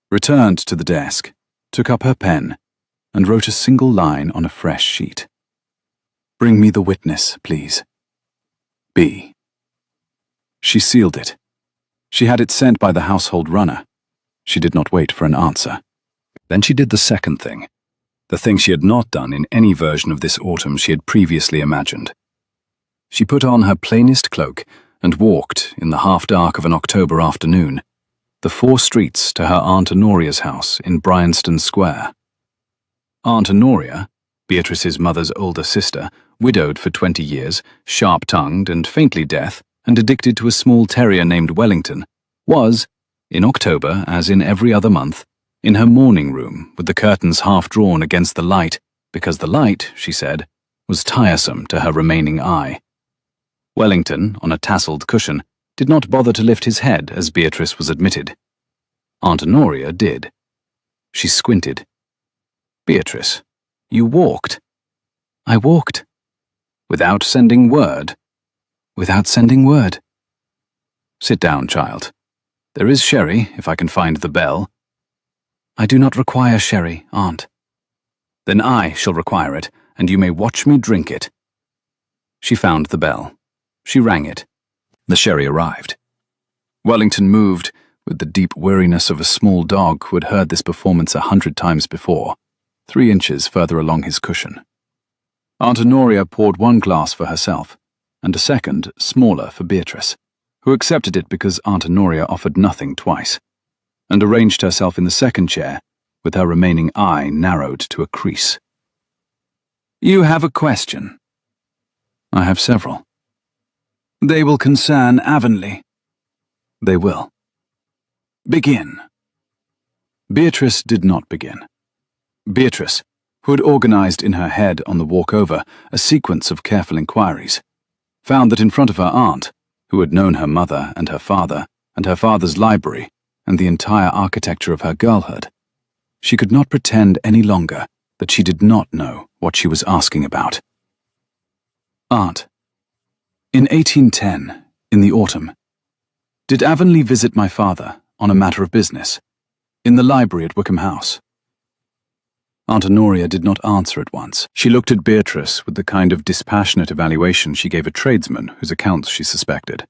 returned to the desk, took up her pen, and wrote a single line on a fresh sheet. "Bring me the witness, please. B." She sealed it. She had it sent by the household runner. She did not wait for an answer. Then she did the second thing, the thing she had not done in any version of this autumn she had previously imagined. She put on her plainest cloak and walked, in the half-dark of an October afternoon, the 4 streets to her Aunt Honoria's house in Bryanston Square. Aunt Honoria, Beatrice's mother's older sister, widowed for 20 years, sharp-tongued and faintly deaf, and addicted to a small terrier named Wellington, was, in October as in every other month, in her morning room with the curtains half drawn against the light, because the light, she said, was tiresome to her remaining eye. Wellington, on a tasselled cushion, did not bother to lift his head as Beatrice was admitted. Aunt Honoria did. She squinted. "Beatrice, you walked." "I walked." "Without sending word?" "Without sending word." "Sit down, child. There is sherry, if I can find the bell." "I do not require sherry, Aunt." "Then I shall require it, and you may watch me drink it." She found the bell. She rang it. The sherry arrived. Wellington moved, with the deep weariness of a small dog who had heard this performance 100 times before, 3 inches further along his cushion. Aunt Honoria poured 1 glass for herself, and a second, smaller, for Beatrice, who accepted it because Aunt Honoria offered nothing twice, and arranged herself in the second chair, with her remaining eye narrowed to a crease. "You have a question?" "I have several." "They will concern Avonlea." "They will." "Begin." Beatrice did not begin. Beatrice, who had organized in her head on the walk over a sequence of careful inquiries, found that in front of her aunt, who had known her mother and her father's library, and the entire architecture of her girlhood, she could not pretend any longer that she did not know what she was asking about. "Aunt, in 1810, in the autumn, did Avonlea visit my father on a matter of business, in the library at Wickham House?" Aunt Honoria did not answer at once. She looked at Beatrice with the kind of dispassionate evaluation she gave a tradesman whose accounts she suspected.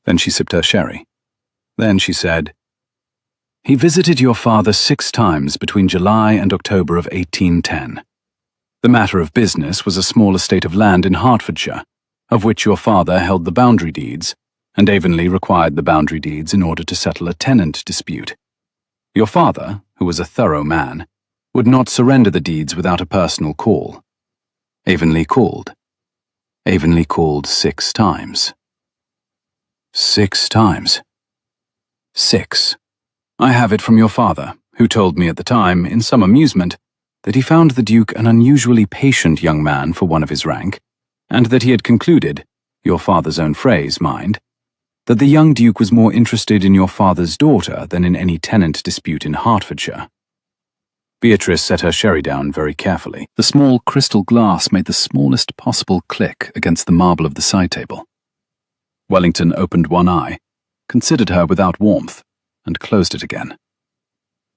Then she sipped her sherry. Then she said, "He visited your father 6 times between July and October of 1810. The matter of business was a small estate of land in Hertfordshire, of which your father held the boundary deeds, and Avonlea required the boundary deeds in order to settle a tenant dispute. Your father, who was a thorough man, would not surrender the deeds without a personal call. Avonlea called. Avonlea called 6 times. 6 times. 6. I have it from your father, who told me at the time, in some amusement, that he found the Duke an unusually patient young man for one of his rank, and that he had concluded, your father's own phrase, mind, that the young Duke was more interested in your father's daughter than in any tenant dispute in Hertfordshire." Beatrice set her sherry down very carefully. The small crystal glass made the smallest possible click against the marble of the side table. Wellington opened one eye, considered her without warmth, and closed it again.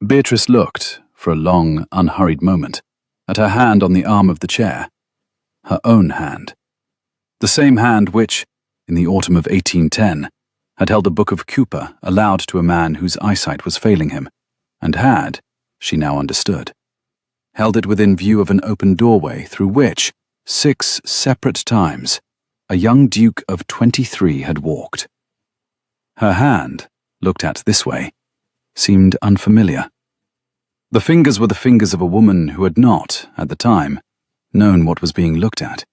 Beatrice looked, for a long, unhurried moment, at her hand on the arm of the chair. Her own hand. The same hand which, in the autumn of 1810, had held a book of Cooper aloud to a man whose eyesight was failing him, and had, she now understood, held it within view of an open doorway through which, 6 separate times, a young Duke of 23 had walked. Her hand, looked at this way, seemed unfamiliar. The fingers were the fingers of a woman who had not, at the time, known what was being looked at,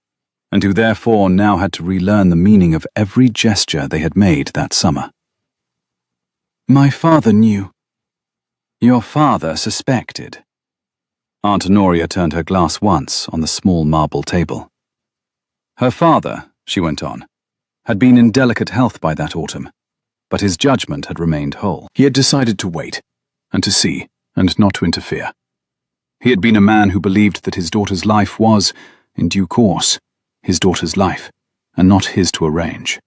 and who therefore now had to relearn the meaning of every gesture they had made that summer. "My father knew." "Your father suspected." Aunt Honoria turned her glass once on the small marble table. "Her father," she went on, "had been in delicate health by that autumn, but his judgment had remained whole. He had decided to wait, and to see, and not to interfere. He had been a man who believed that his daughter's life was, in due course, his daughter's life, and not his to arrange.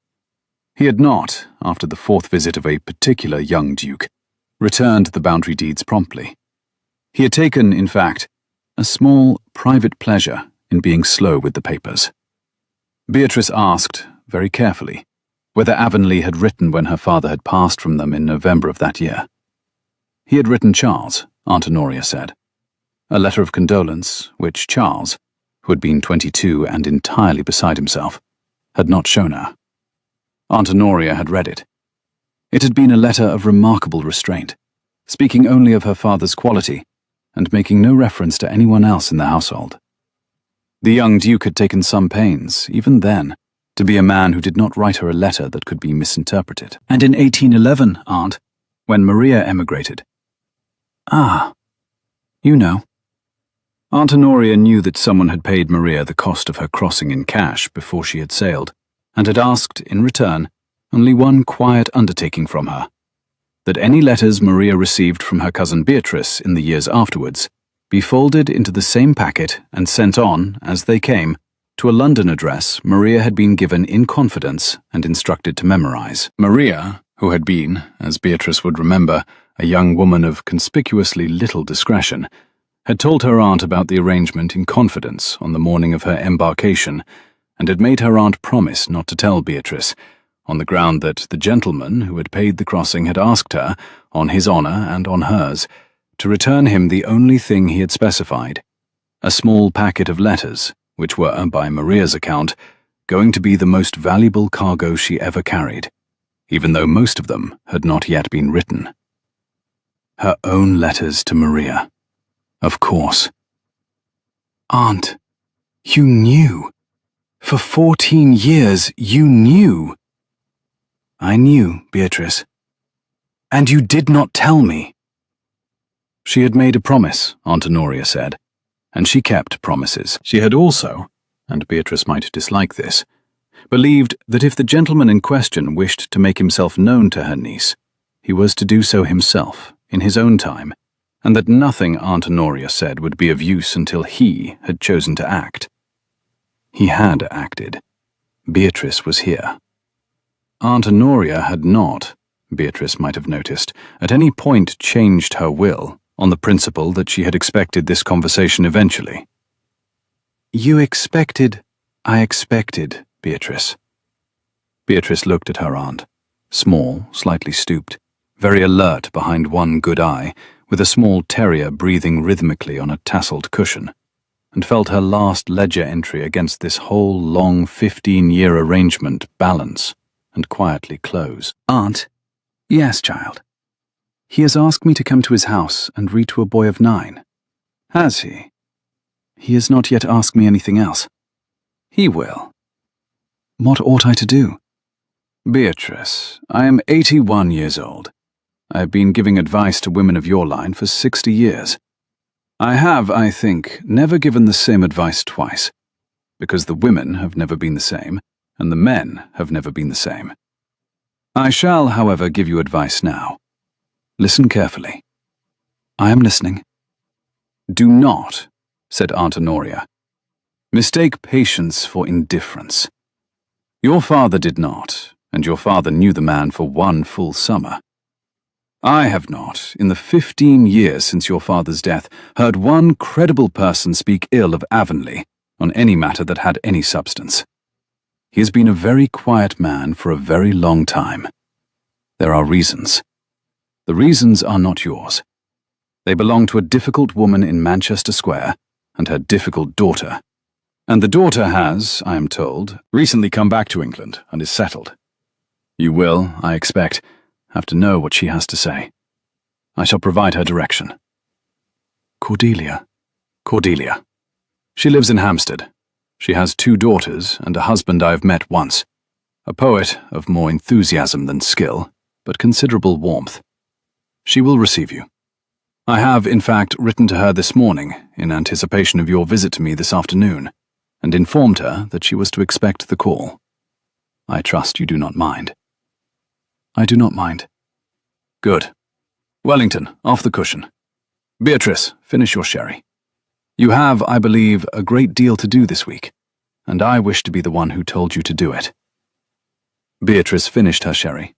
He had not, after the 4th visit of a particular young Duke, returned the boundary deeds promptly. He had taken, in fact, a small, private pleasure in being slow with the papers. Beatrice asked, very carefully, whether Avonlea had written when her father had passed from them in November of that year. He had written Charles, Aunt Honoria said. A letter of condolence, which Charles, who had been 22 and entirely beside himself, had not shown her. Aunt Honoria had read it. It had been a letter of remarkable restraint, speaking only of her father's quality and making no reference to anyone else in the household. The young Duke had taken some pains, even then, to be a man who did not write her a letter that could be misinterpreted. And in 1811, Aunt, when Maria emigrated. Ah, you know. Aunt Honoria knew that someone had paid Maria the cost of her crossing in cash before she had sailed, and had asked, in return, only one quiet undertaking from her: that any letters Maria received from her cousin Beatrice in the years afterwards be folded into the same packet and sent on, as they came, to a London address Maria had been given in confidence and instructed to memorize. Maria, who had been, as Beatrice would remember, a young woman of conspicuously little discretion, had told her aunt about the arrangement in confidence on the morning of her embarkation, and had made her aunt promise not to tell Beatrice, on the ground that the gentleman who had paid the crossing had asked her, on his honour and on hers, to return him the only thing he had specified: a small packet of letters, which were, by Maria's account, going to be the most valuable cargo she ever carried, even though most of them had not yet been written. Her own letters to Maria. Of course. Aunt, you knew. For 14 years, you knew. I knew, Beatrice. And you did not tell me. She had made a promise, Aunt Honoria said, and she kept promises. She had also, and Beatrice might dislike this, believed that if the gentleman in question wished to make himself known to her niece, he was to do so himself, in his own time, and that nothing Aunt Honoria said would be of use until he had chosen to act. He had acted. Beatrice was here. Aunt Honoria had not, Beatrice might have noticed, at any point changed her will, on the principle that she had expected this conversation eventually. You expected, I expected, Beatrice. Beatrice looked at her aunt, small, slightly stooped, very alert behind one good eye, with a small terrier breathing rhythmically on a tasseled cushion, and felt her last ledger entry against this whole long 15-year arrangement balance and quietly close. Aunt, yes, child. He has asked me to come to his house and read to a boy of 9. Has he? He has not yet asked me anything else. He will. What ought I to do? Beatrice, I am 81 years old. I have been giving advice to women of your line for 60 years. I have, I think, never given the same advice twice, because the women have never been the same, and the men have never been the same. I shall, however, give you advice now. Listen carefully. I am listening. Do not, said Aunt Honoria, mistake patience for indifference. Your father did not, and your father knew the man for one full summer. I have not, in the 15 years since your father's death, heard one credible person speak ill of Avonlea on any matter that had any substance. He has been a very quiet man for a very long time. There are reasons. The reasons are not yours. They belong to a difficult woman in Manchester Square and her difficult daughter. And the daughter has, I am told, recently come back to England and is settled. You will, I expect, have to know what she has to say. I shall provide her direction. Cordelia. Cordelia. She lives in Hampstead. She has 2 daughters and a husband I have met once. A poet of more enthusiasm than skill, but considerable warmth. She will receive you. I have, in fact, written to her this morning in anticipation of your visit to me this afternoon, and informed her that she was to expect the call. I trust you do not mind. I do not mind. Good. Wellington, off the cushion. Beatrice, finish your sherry. You have, I believe, a great deal to do this week, and I wish to be the one who told you to do it. Beatrice finished her sherry.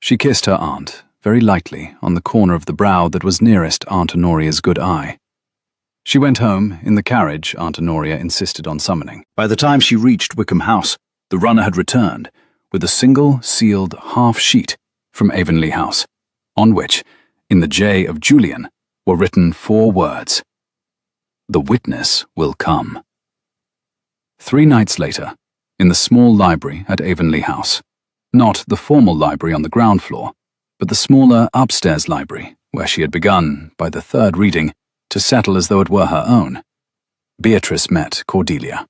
She kissed her aunt, very lightly, on the corner of the brow that was nearest Aunt Honoria's good eye. She went home in the carriage Aunt Honoria insisted on summoning. By the time she reached Wickham House, the runner had returned, with a single sealed half-sheet from Avonlea House, on which, in the J of Julian, were written 4 words: The witness will come. 3 nights later, in the small library at Avonlea House, Not the formal library on the ground floor, but the smaller upstairs library, where she had begun, by the third reading, to settle as though it were her own. Beatrice met Cordelia.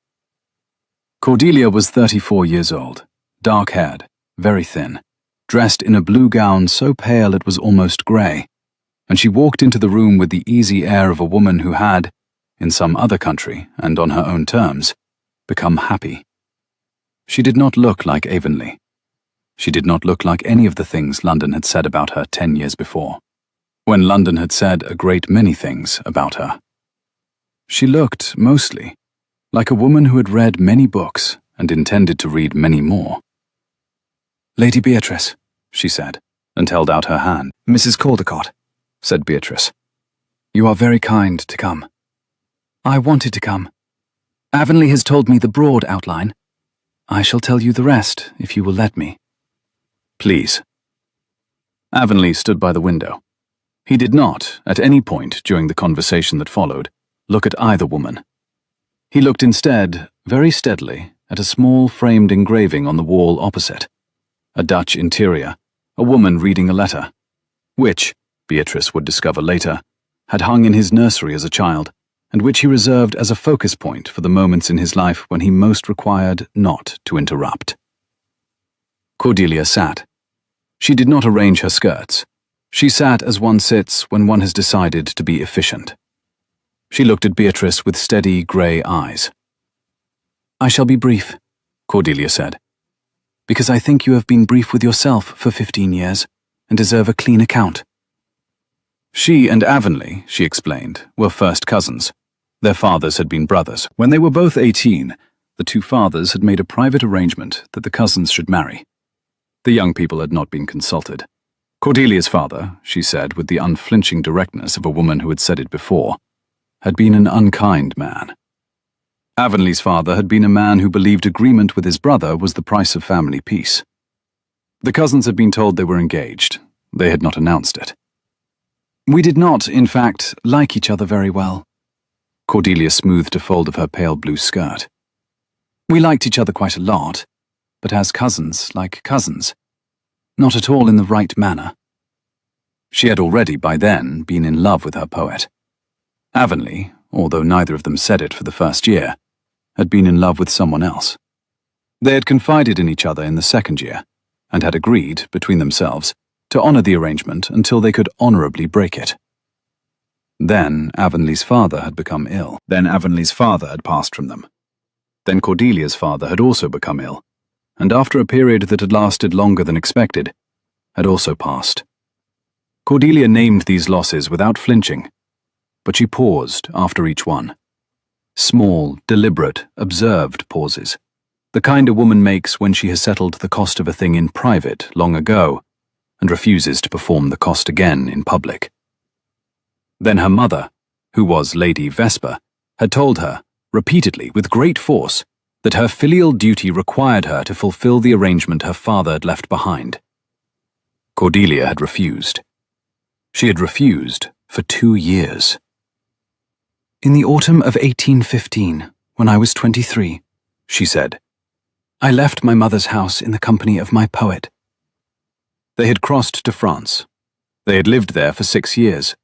Cordelia was 34 years old, dark-haired, very thin, dressed in a blue gown so pale it was almost grey, and she walked into the room with the easy air of a woman who had, in some other country and on her own terms, become happy. She did not look like Avonlea. She did not look like any of the things London had said about her 10 years before, when London had said a great many things about her. She looked, mostly, like a woman who had read many books and intended to read many more. "Lady Beatrice," she said, and held out her hand. "Mrs. Caldecott," said Beatrice. "You are very kind to come." "I wanted to come. Avonlea has told me the broad outline. I shall tell you the rest, if you will let me." "Please." Avonlea stood by the window. He did not, at any point during the conversation that followed, look at either woman. He looked instead, very steadily, at a small framed engraving on the wall opposite. A Dutch interior, a woman reading a letter, which, Beatrice would discover later, had hung in his nursery as a child, and which he reserved as a focus point for the moments in his life when he most required not to interrupt. Cordelia sat. She did not arrange her skirts. She sat as one sits when one has decided to be efficient. She looked at Beatrice with steady grey eyes. "I shall be brief," Cordelia said, "because I think you have been brief with yourself for 15 years and deserve a clean account." She and Avonlea, she explained, were first cousins. Their fathers had been brothers. When they were both 18, the two fathers had made a private arrangement that the cousins should marry. The young people had not been consulted. Cordelia's father, she said with the unflinching directness of a woman who had said it before, had been an unkind man. Avonlea's father had been a man who believed agreement with his brother was the price of family peace. The cousins had been told they were engaged. They had not announced it. "We did not, in fact, like each other very well." Cordelia smoothed a fold of her pale blue skirt. "We liked each other quite a lot, but as cousins like cousins. Not at all in the right manner." She had already, by then, been in love with her poet. Avonlea, although neither of them said it for the first year, had been in love with someone else. They had confided in each other in the second year, and had agreed, between themselves, to honour the arrangement until they could honourably break it. Then Avonlea's father had become ill. Then Avonlea's father had passed from them. Then Cordelia's father had also become ill, and after a period that had lasted longer than expected, had also passed. Cordelia named these losses without flinching, but she paused after each one. Small, deliberate, observed pauses, the kind a woman makes when she has settled the cost of a thing in private long ago, and refuses to perform the cost again in public. Then her mother, who was Lady Vesper, had told her, repeatedly, with great force, that her filial duty required her to fulfill the arrangement her father had left behind. Cordelia had refused. She had refused for 2 years. "In the autumn of 1815, when I was 23, she said, I left my mother's house in the company of my poet." They had crossed to France. They had lived there for 6 years.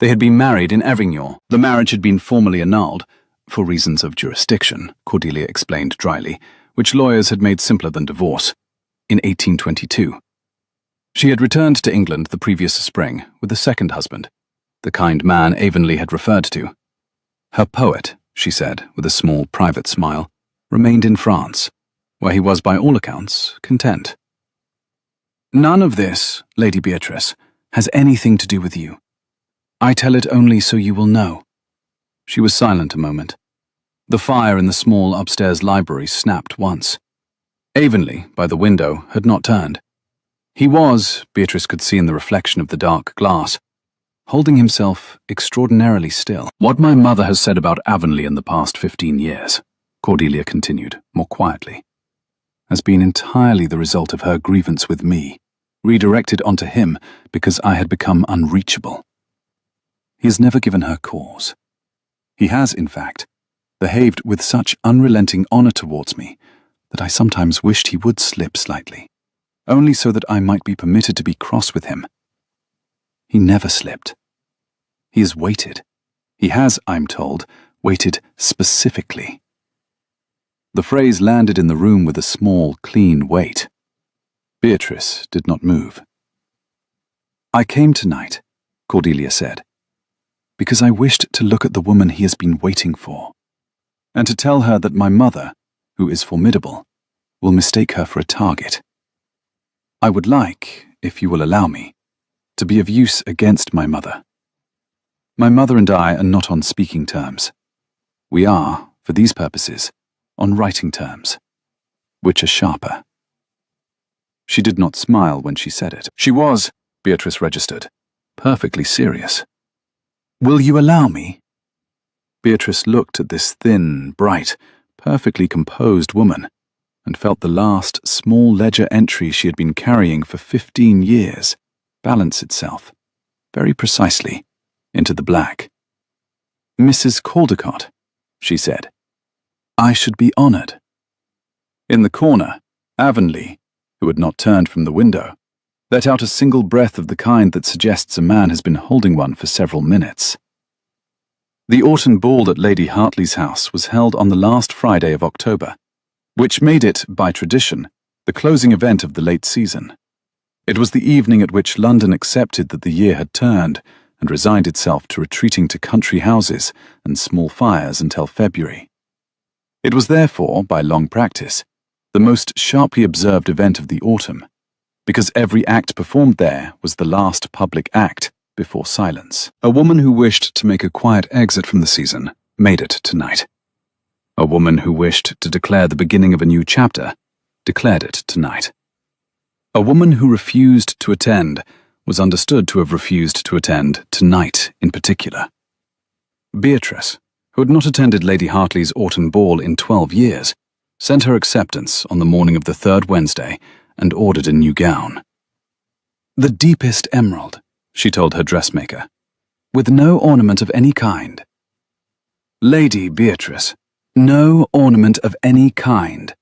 They had been married in Avignon. The marriage had been formally annulled, for reasons of jurisdiction, Cordelia explained dryly, which lawyers had made simpler than divorce, in 1822. She had returned to England the previous spring with a second husband, the kind man Avonlea had referred to. Her poet, she said, with a small private smile, remained in France, where he was by all accounts content. "None of this, Lady Beatrice, has anything to do with you. I tell it only so you will know." She was silent a moment. The fire in the small upstairs library snapped once. Avonlea, by the window, had not turned. He was, Beatrice could see in the reflection of the dark glass, holding himself extraordinarily still. "What my mother has said about Avonlea in the past 15 years, Cordelia continued, more quietly, has been entirely the result of her grievance with me, redirected onto him because I had become unreachable. He has never given her cause. He has, in fact, behaved with such unrelenting honour towards me that I sometimes wished he would slip slightly. only so that I might be permitted to be cross with him. He never slipped. He has waited. He has, I'm told, waited specifically. The phrase landed in the room with a small, clean weight. Beatrice did not move. I came tonight, Cordelia said, because I wished to look at the woman he has been waiting for, and to tell her that my mother, who is formidable, will mistake her for a target. I would like, if you will allow me, to be of use against my mother. My mother and I are not on speaking terms. We are, for these purposes, on writing terms, which are sharper. She did not smile when she said it. She was, Beatrice registered, perfectly serious. Will you allow me? Beatrice looked at this thin, bright, perfectly composed woman and felt the last small ledger entry she had been carrying for 15 years balance itself, very precisely, into the black. Mrs. Caldecott, she said, I should be honored. In the corner, Avonlea, who had not turned from the window, let out a single breath of the kind that suggests a man has been holding one for several minutes. The autumn ball at Lady Hartley's house was held on the last Friday of October, which made it, by tradition, the closing event of the late season. It was the evening at which London accepted that the year had turned and resigned itself to retreating to country houses and small fires until February. It was therefore, by long practice, the most sharply observed event of the autumn, because every act performed there was the last public act before silence. A woman who wished to make a quiet exit from the season made it tonight. A woman who wished to declare the beginning of a new chapter declared it tonight. A woman who refused to attend was understood to have refused to attend tonight in particular. Beatrice, who had not attended Lady Hartley's autumn ball in 12 years, sent her acceptance on the morning of the third Wednesday and ordered a new gown. The deepest emerald, she told her dressmaker, with no ornament of any kind. Lady Beatrice, no ornament of any kind.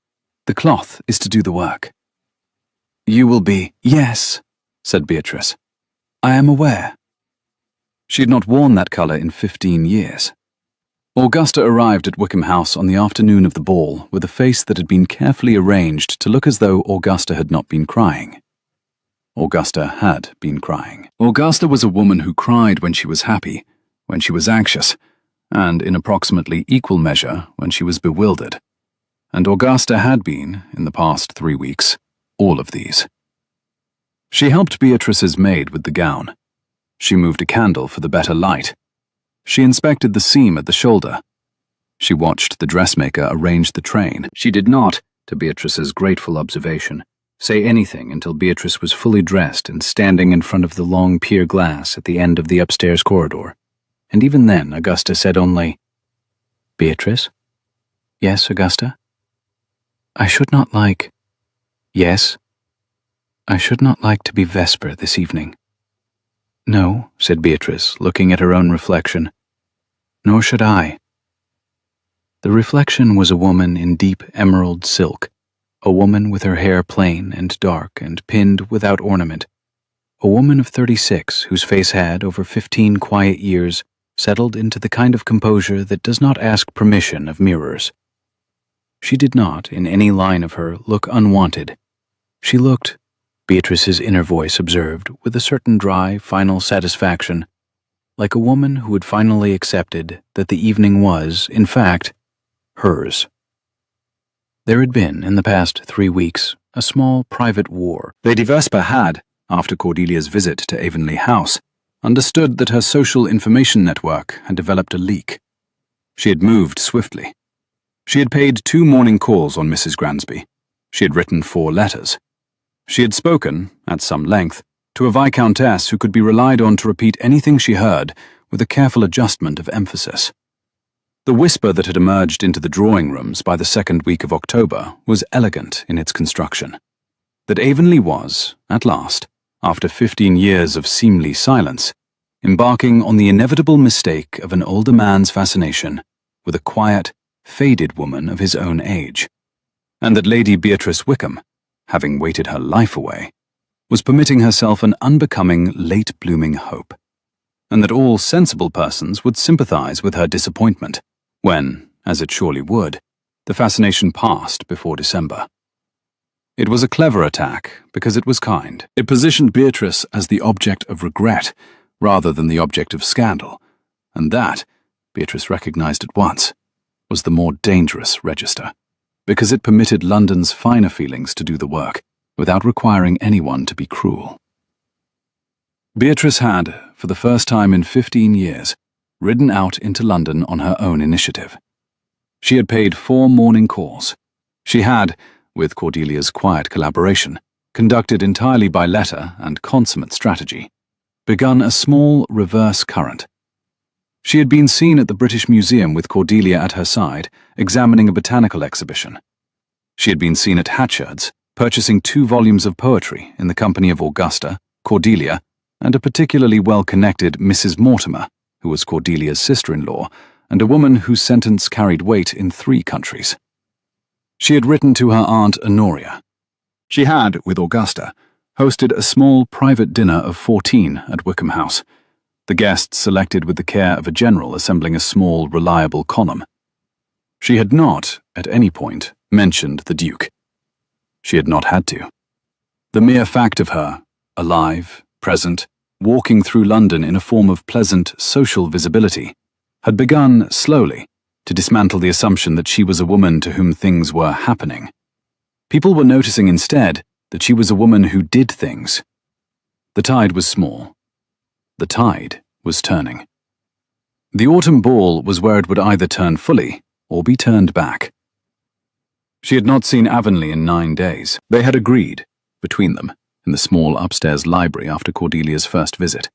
The cloth is to do the work. You will be— Yes, said Beatrice. I am aware. She had not worn that colour in 15 years. Augusta arrived at Wickham House on the afternoon of the ball with a face that had been carefully arranged to look as though Augusta had not been crying. Augusta had been crying. Augusta was a woman who cried when she was happy, when she was anxious, and in approximately equal measure when she was bewildered. And Augusta had been, in the past 3 weeks, all of these. She helped Beatrice's maid with the gown. She moved a candle for the better light. She inspected the seam at the shoulder. She watched the dressmaker arrange the train. She did not, to Beatrice's grateful observation, say anything until Beatrice was fully dressed and standing in front of the long pier glass at the end of the upstairs corridor. And even then Augusta said only, Beatrice? Yes, Augusta? I should not like— Yes? I should not like to be Vesper this evening. No, said Beatrice, looking at her own reflection. Nor should I. The reflection was a woman in deep emerald silk, a woman with her hair plain and dark and pinned without ornament, a woman of 36 whose face had, over 15 quiet years, settled into the kind of composure that does not ask permission of mirrors. She did not, in any line of her, look unwanted. She looked, Beatrice's inner voice observed, with a certain dry, final satisfaction, like a woman who had finally accepted that the evening was, in fact, hers. There had been, in the past 3 weeks, a small private war. Lady Vesper had, after Cordelia's visit to Avonlea House, understood that her social information network had developed a leak. She had moved swiftly. She had paid 2 morning calls on Mrs. Gransby. She had written 4 letters. She had spoken, at some length, to a viscountess who could be relied on to repeat anything she heard with a careful adjustment of emphasis. The whisper that had emerged into the drawing rooms by the 2nd week of October was elegant in its construction. That Avonlea was, at last, after 15 years of seemly silence, embarking on the inevitable mistake of an older man's fascination with a quiet, faded woman of his own age, and that Lady Beatrice Wickham having waited her life away, was permitting herself an unbecoming late-blooming hope, and that all sensible persons would sympathize with her disappointment when, as it surely would, the fascination passed before December. It was a clever attack because it was kind. It positioned Beatrice as the object of regret rather than the object of scandal, and that, Beatrice recognized at once, was the more dangerous register, because it permitted London's finer feelings to do the work, without requiring anyone to be cruel. Beatrice had, for the first time in 15 years, ridden out into London on her own initiative. She had paid 4 morning calls. She had, with Cordelia's quiet collaboration, conducted entirely by letter and consummate strategy, begun a small reverse current. She had been seen at the British Museum with Cordelia at her side, examining a botanical exhibition. She had been seen at Hatchard's, purchasing 2 volumes of poetry in the company of Augusta, Cordelia, and a particularly well-connected Mrs. Mortimer, who was Cordelia's sister-in-law, and a woman whose sentence carried weight in 3 countries. She had written to her aunt Honoria. She had, with Augusta, hosted a small private dinner of 14 at Wickham House, the guests selected with the care of a general assembling a small, reliable column. She had not, at any point, mentioned the Duke. She had not had to. The mere fact of her, alive, present, walking through London in a form of pleasant social visibility, had begun, slowly, to dismantle the assumption that she was a woman to whom things were happening. People were noticing instead that she was a woman who did things. The tide was small. The tide was turning. The autumn ball was where it would either turn fully or be turned back. She had not seen Avonlea in 9 days. They had agreed, between them, in the small upstairs library after Cordelia's first visit,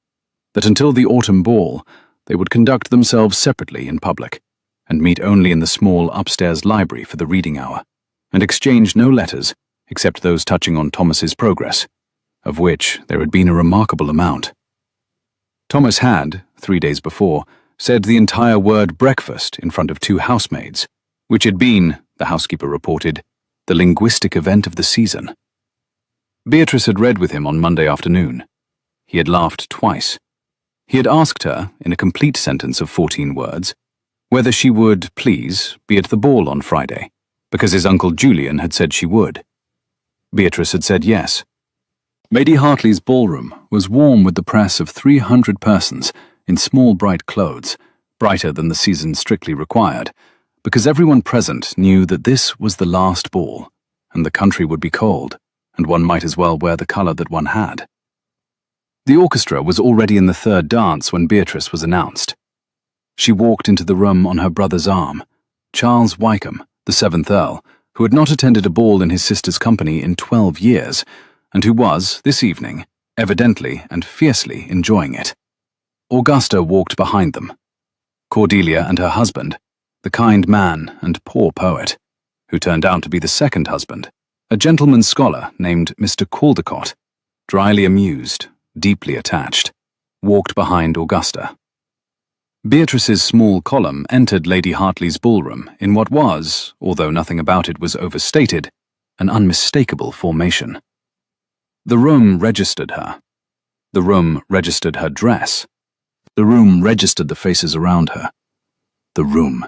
that until the autumn ball they would conduct themselves separately in public, and meet only in the small upstairs library for the reading hour, and exchange no letters except those touching on Thomas's progress, of which there had been a remarkable amount. Thomas had, 3 days before, said the entire word breakfast in front of 2 housemaids, which had been, the housekeeper reported, the linguistic event of the season. Beatrice had read with him on Monday afternoon. He had laughed twice. He had asked her, in a complete sentence of 14 words, whether she would, please, be at the ball on Friday, because his uncle Julian had said she would. Beatrice had said yes. Lady Hartley's ballroom was warm with the press of 300 persons in small bright clothes, brighter than the season strictly required, because everyone present knew that this was the last ball, and the country would be cold, and one might as well wear the colour that one had. The orchestra was already in the 3rd dance when Beatrice was announced. She walked into the room on her brother's arm, Charles Wykeham, the 7th Earl, who had not attended a ball in his sister's company in 12 years, and who was, this evening, evidently and fiercely enjoying it. Augusta walked behind them. Cordelia and her husband, the kind man and poor poet, who turned out to be the 2nd husband, a gentleman scholar named Mr. Caldecott, dryly amused, deeply attached, walked behind Augusta. Beatrice's small column entered Lady Hartley's ballroom in what was, although nothing about it was overstated, an unmistakable formation. The room registered her. The room registered her dress. The room registered the faces around her. The room.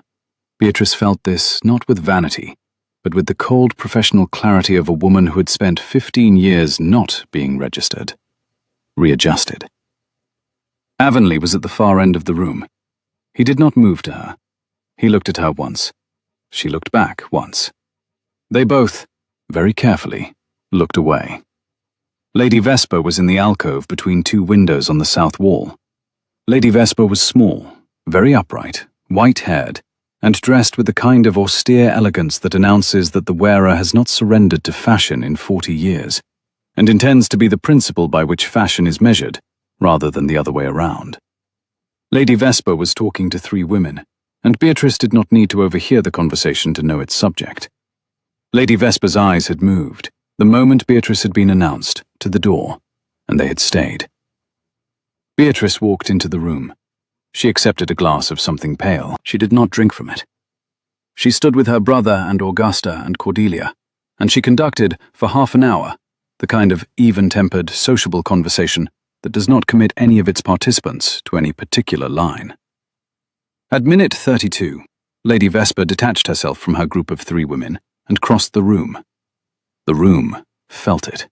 Beatrice felt this not with vanity, but with the cold professional clarity of a woman who had spent 15 years not being registered. Readjusted. Avonlea was at the far end of the room. He did not move to her. He looked at her once. She looked back once. They both, very carefully, looked away. Lady Vesper was in the alcove between 2 windows on the south wall. Lady Vesper was small, very upright, white-haired, and dressed with the kind of austere elegance that announces that the wearer has not surrendered to fashion in 40 years, and intends to be the principle by which fashion is measured, rather than the other way around. Lady Vesper was talking to 3 women, and Beatrice did not need to overhear the conversation to know its subject. Lady Vesper's eyes had moved, the moment Beatrice had been announced, to the door, and they had stayed. Beatrice walked into the room. She accepted a glass of something pale. She did not drink from it. She stood with her brother and Augusta and Cordelia, and she conducted, for half an hour, the kind of even-tempered, sociable conversation that does not commit any of its participants to any particular line. At minute 32, Lady Vesper detached herself from her group of 3 women and crossed the room. The room felt it.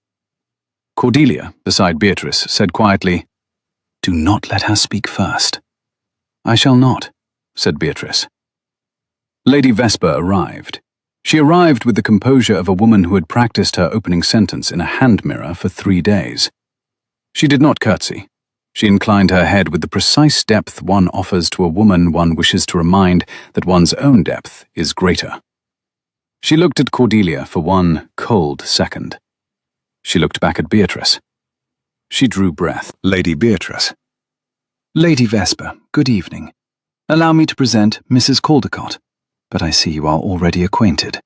Cordelia, beside Beatrice, said quietly, "Do not let her speak first." "I shall not," said Beatrice. Lady Vesper arrived. She arrived with the composure of a woman who had practiced her opening sentence in a hand mirror for 3 days. She did not curtsy. She inclined her head with the precise depth one offers to a woman one wishes to remind that one's own depth is greater. She looked at Cordelia for one cold second. She looked back at Beatrice. She drew breath. Lady Beatrice. "Lady Vesper, good evening. Allow me to present Mrs. Caldecott, but I see you are already acquainted."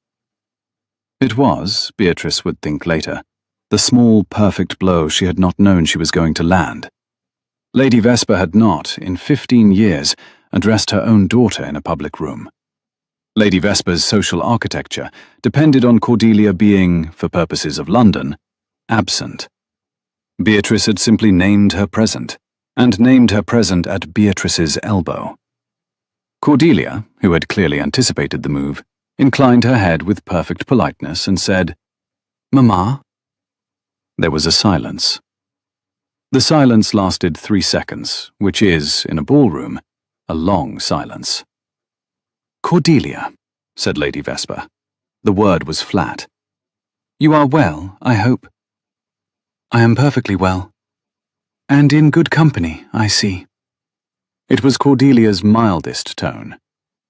It was, Beatrice would think later, the small, perfect blow she had not known she was going to land. Lady Vesper had not, in 15 years, addressed her own daughter in a public room. Lady Vesper's social architecture depended on Cordelia being, for purposes of London, absent. Beatrice had simply named her present, and named her present at Beatrice's elbow. Cordelia, who had clearly anticipated the move, inclined her head with perfect politeness and said, "Mamma?" There was a silence. The silence lasted 3 seconds, which is, in a ballroom, a long silence. "Cordelia," said Lady Vesper. The word was flat. "You are well, I hope." "I am perfectly well. And in good company, I see." It was Cordelia's mildest tone.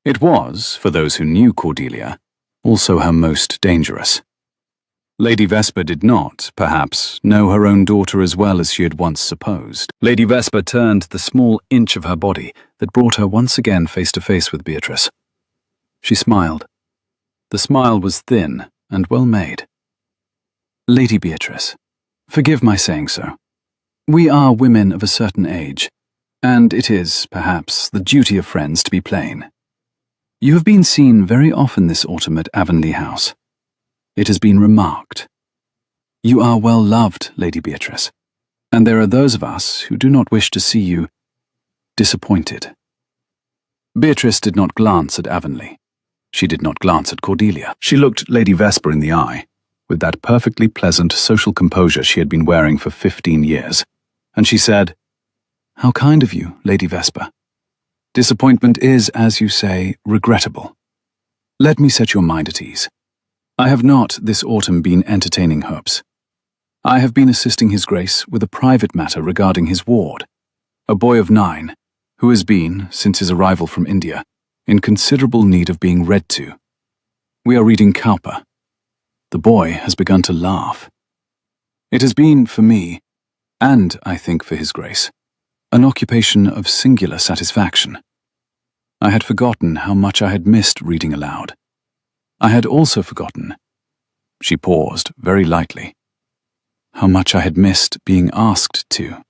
It was, for those who knew Cordelia, also her most dangerous. Lady Vesper did not, perhaps, know her own daughter as well as she had once supposed. Lady Vesper turned the small inch of her body that brought her once again face to face with Beatrice. She smiled. The smile was thin and well made. "Lady Beatrice, forgive my saying so. We are women of a certain age, and it is, perhaps, the duty of friends to be plain. You have been seen very often this autumn at Avonlea House. It has been remarked. You are well loved, Lady Beatrice, and there are those of us who do not wish to see you disappointed." Beatrice did not glance at Avonlea. She did not glance at Cordelia. She looked Lady Vesper in the eye, with that perfectly pleasant social composure she had been wearing for 15 years, and she said, "How kind of you, Lady Vesper. Disappointment is, as you say, regrettable. Let me set your mind at ease. I have not this autumn been entertaining hopes. I have been assisting His Grace with a private matter regarding his ward, a boy of 9, who has been, since his arrival from India, in considerable need of being read to. We are reading Cowper. The boy has begun to laugh. It has been, for me, and I think for His Grace, an occupation of singular satisfaction. I had forgotten how much I had missed reading aloud. I had also forgotten," she paused very lightly, "how much I had missed being asked to."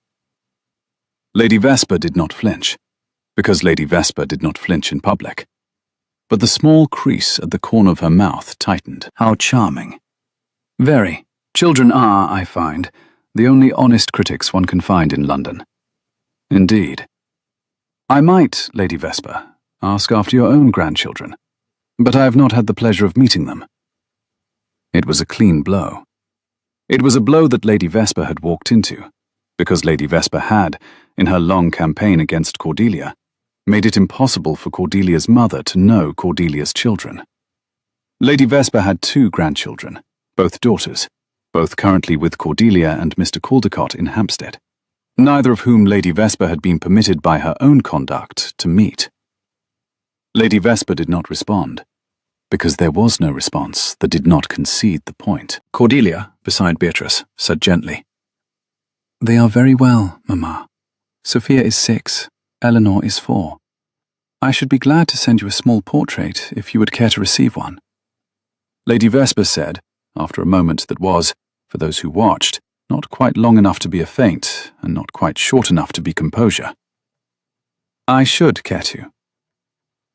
Lady Vesper did not flinch, because Lady Vesper did not flinch in public. But the small crease at the corner of her mouth tightened. How charming. Very. Children are, I find, the only honest critics one can find in London. Indeed. I might, Lady Vesper, ask after your own grandchildren, but I have not had the pleasure of meeting them. It was a clean blow. It was a blow that Lady Vesper had walked into, because Lady Vesper had, in her long campaign against Cordelia, made it impossible for Cordelia's mother to know Cordelia's children. Lady Vesper had 2 grandchildren, both daughters, both currently with Cordelia and Mr. Caldecott in Hampstead, neither of whom Lady Vesper had been permitted by her own conduct to meet. Lady Vesper did not respond, because there was no response that did not concede the point. Cordelia, beside Beatrice, said gently, "They are very well, Mamma. Sophia is 6, Eleanor is 4. I should be glad to send you a small portrait if you would care to receive one." Lady Vesper said, after a moment that was, for those who watched, not quite long enough to be a feint, and not quite short enough to be composure, "I should care to."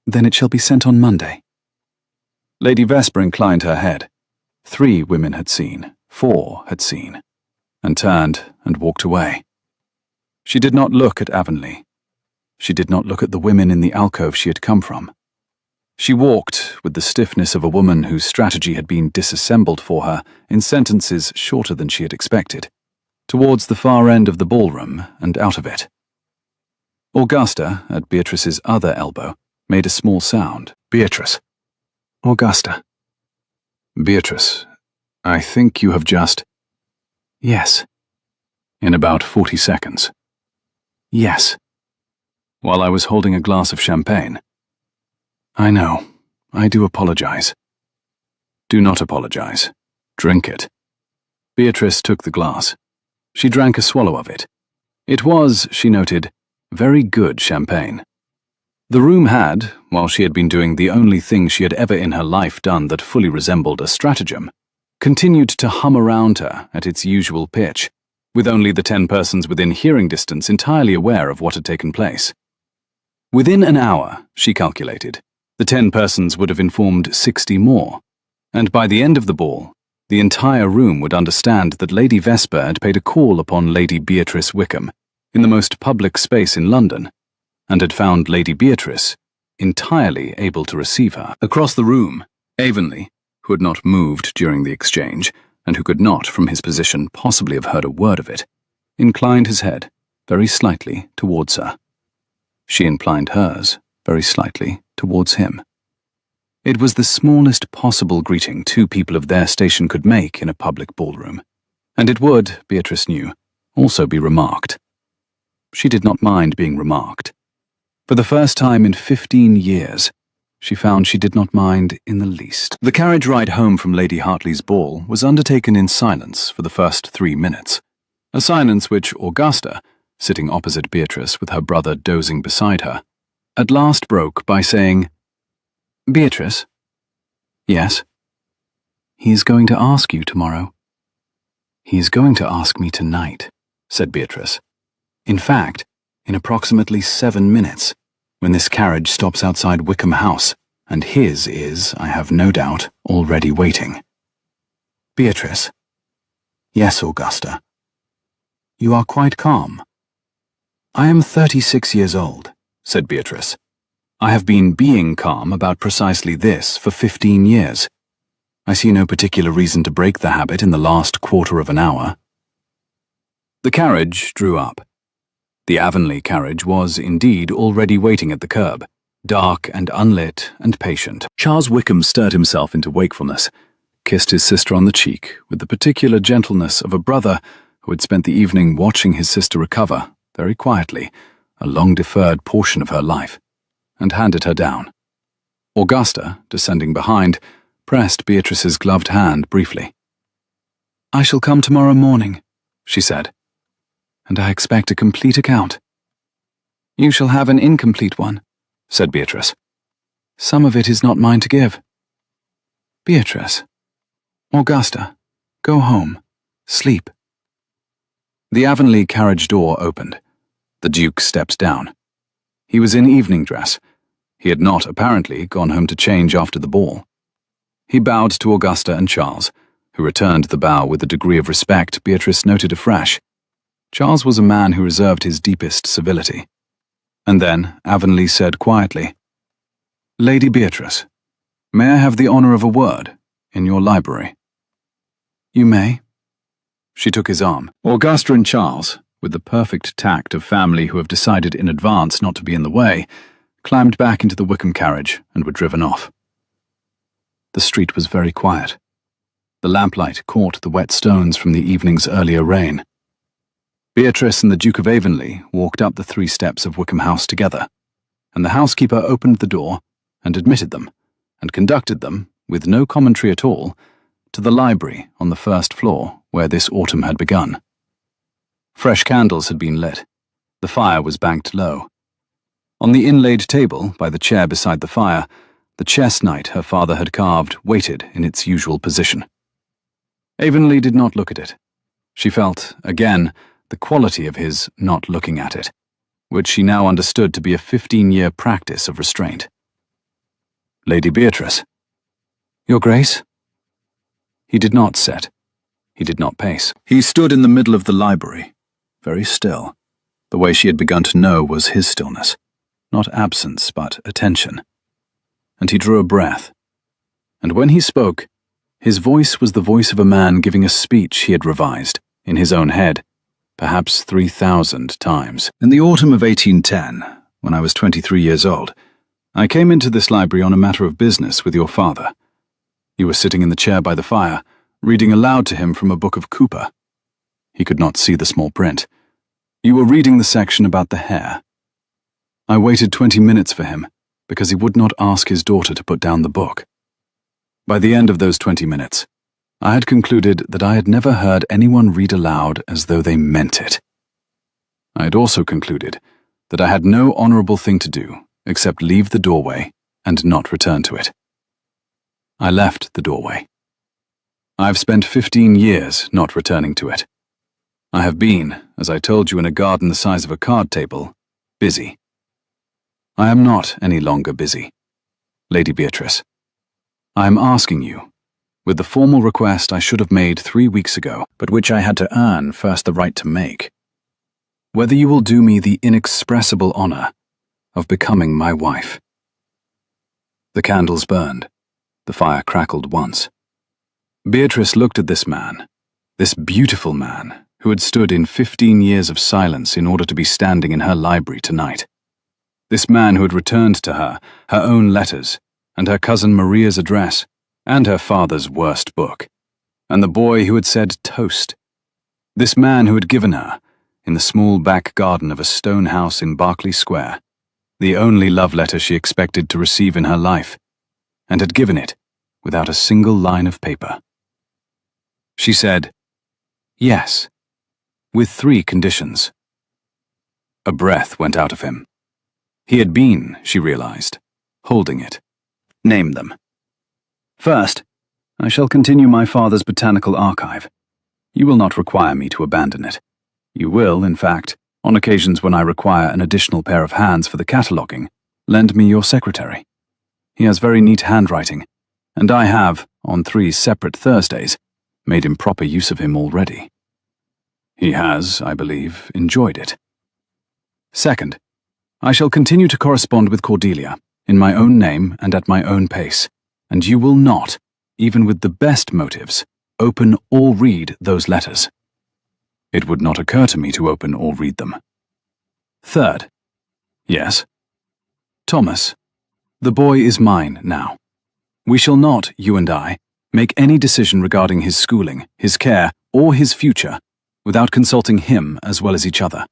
"Then it shall be sent on Monday." Lady Vesper inclined her head. 3 women had seen, 4 had seen, and turned and walked away. She did not look at Avonlea. She did not look at the women in the alcove she had come from. She walked with the stiffness of a woman whose strategy had been disassembled for her in sentences shorter than she had expected, towards the far end of the ballroom and out of it. Augusta, at Beatrice's other elbow, made a small sound. Beatrice. Augusta. Beatrice, I think you have just... Yes. In about 40 seconds. Yes. While I was holding a glass of champagne. I know. I do apologize. Do not apologize. Drink it. Beatrice took the glass. She drank a swallow of it. It was, she noted, very good champagne. The room had, while she had been doing the only thing she had ever in her life done that fully resembled a stratagem, continued to hum around her at its usual pitch, with only the 10 persons within hearing distance entirely aware of what had taken place. Within an hour, she calculated, the 10 persons would have informed 60 more, and by the end of the ball, the entire room would understand that Lady Vesper had paid a call upon Lady Beatrice Wickham in the most public space in London, and had found Lady Beatrice entirely able to receive her. Across the room, Avonlea, who had not moved during the exchange, and who could not, from his position, possibly have heard a word of it, inclined his head very slightly towards her. She inclined hers very slightly towards him. It was the smallest possible greeting 2 people of their station could make in a public ballroom, and it would, Beatrice knew, also be remarked. She did not mind being remarked. For the first time in 15 years, she found she did not mind in the least. The carriage ride home from Lady Hartley's ball was undertaken in silence for the first 3 minutes, a silence which Augusta, sitting opposite Beatrice with her brother dozing beside her, at last broke by saying, Beatrice? Yes? He is going to ask you tomorrow. He is going to ask me tonight, said Beatrice. In fact, in approximately 7 minutes, when this carriage stops outside Wickham House, and his is, I have no doubt, already waiting. Beatrice. Yes, Augusta. You are quite calm. I am 36 years old, said Beatrice. I have been being calm about precisely this for 15 years. I see no particular reason to break the habit in the last quarter of an hour. The carriage drew up. The Avonlea carriage was, indeed, already waiting at the curb, dark and unlit and patient. Charles Wickham stirred himself into wakefulness, kissed his sister on the cheek with the particular gentleness of a brother who had spent the evening watching his sister recover, very quietly, a long-deferred portion of her life, and handed her down. Augusta, descending behind, pressed Beatrice's gloved hand briefly. I shall come tomorrow morning, she said, and I expect a complete account. You shall have an incomplete one, said Beatrice. Some of it is not mine to give. Beatrice. Augusta, go home. Sleep. The Avonlea carriage door opened. The Duke stepped down. He was in evening dress. He had not, apparently, gone home to change after the ball. He bowed to Augusta and Charles, who returned the bow with a degree of respect Beatrice noted afresh. Charles was a man who reserved his deepest civility. And then Avonlea said quietly, Lady Beatrice, may I have the honor of a word in your library? You may. She took his arm. Augusta and Charles, with the perfect tact of family who have decided in advance not to be in the way, climbed back into the Wickham carriage and were driven off. The street was very quiet. The lamplight caught the wet stones from the evening's earlier rain. Beatrice and the Duke of Avonlea walked up the 3 steps of Wickham House together, and the housekeeper opened the door and admitted them, and conducted them, with no commentary at all, to the library on the 1st floor where this autumn had begun. Fresh candles had been lit. The fire was banked low. On the inlaid table, by the chair beside the fire, the chess knight her father had carved waited in its usual position. Avonlea did not look at it. She felt, again, the quality of his not looking at it, which she now understood to be a 15-year practice of restraint. Lady Beatrice. Your Grace? He did not sit. He did not pace. He stood in the middle of the library, very still. The way she had begun to know was his stillness, not absence, but attention. And he drew a breath. And when he spoke, his voice was the voice of a man giving a speech he had revised, in his own head, perhaps 3,000 times. In the autumn of 1810, when I was 23 years old, I came into this library on a matter of business with your father. You were sitting in the chair by the fire, reading aloud to him from a book of Cooper. He could not see the small print. You were reading the section about the hair. I waited 20 minutes for him, because he would not ask his daughter to put down the book. By the end of those 20 minutes, I had concluded that I had never heard anyone read aloud as though they meant it. I had also concluded that I had no honorable thing to do except leave the doorway and not return to it. I left the doorway. I have spent 15 years not returning to it. I have been, as I told you in a garden the size of a card table, busy. I am not any longer busy, Lady Beatrice. I am asking you, with the formal request I should have made 3 weeks ago, but which I had to earn first the right to make, whether you will do me the inexpressible honor of becoming my wife. The candles burned. The fire crackled once. Beatrice looked at this man, this beautiful man, who had stood in 15 years of silence in order to be standing in her library tonight. This man who had returned to her own letters, and her cousin Maria's address, and her father's worst book, and the boy who had said toast. This man who had given her, in the small back garden of a stone house in Berkeley Square, the only love letter she expected to receive in her life, and had given it without a single line of paper. She said, yes, with 3 conditions. A breath went out of him. He had been, she realized, holding it. Name them. First, I shall continue my father's botanical archive. You will not require me to abandon it. You will, in fact, on occasions when I require an additional pair of hands for the cataloguing, lend me your secretary. He has very neat handwriting, and I have, on 3 separate Thursdays, made improper use of him already. He has, I believe, enjoyed it. Second, I shall continue to correspond with Cordelia, in my own name and at my own pace, and you will not, even with the best motives, open or read those letters. It would not occur to me to open or read them. Third, yes, Thomas, the boy is mine now. We shall not, you and I, make any decision regarding his schooling, his care, or his future without consulting him as well as each other.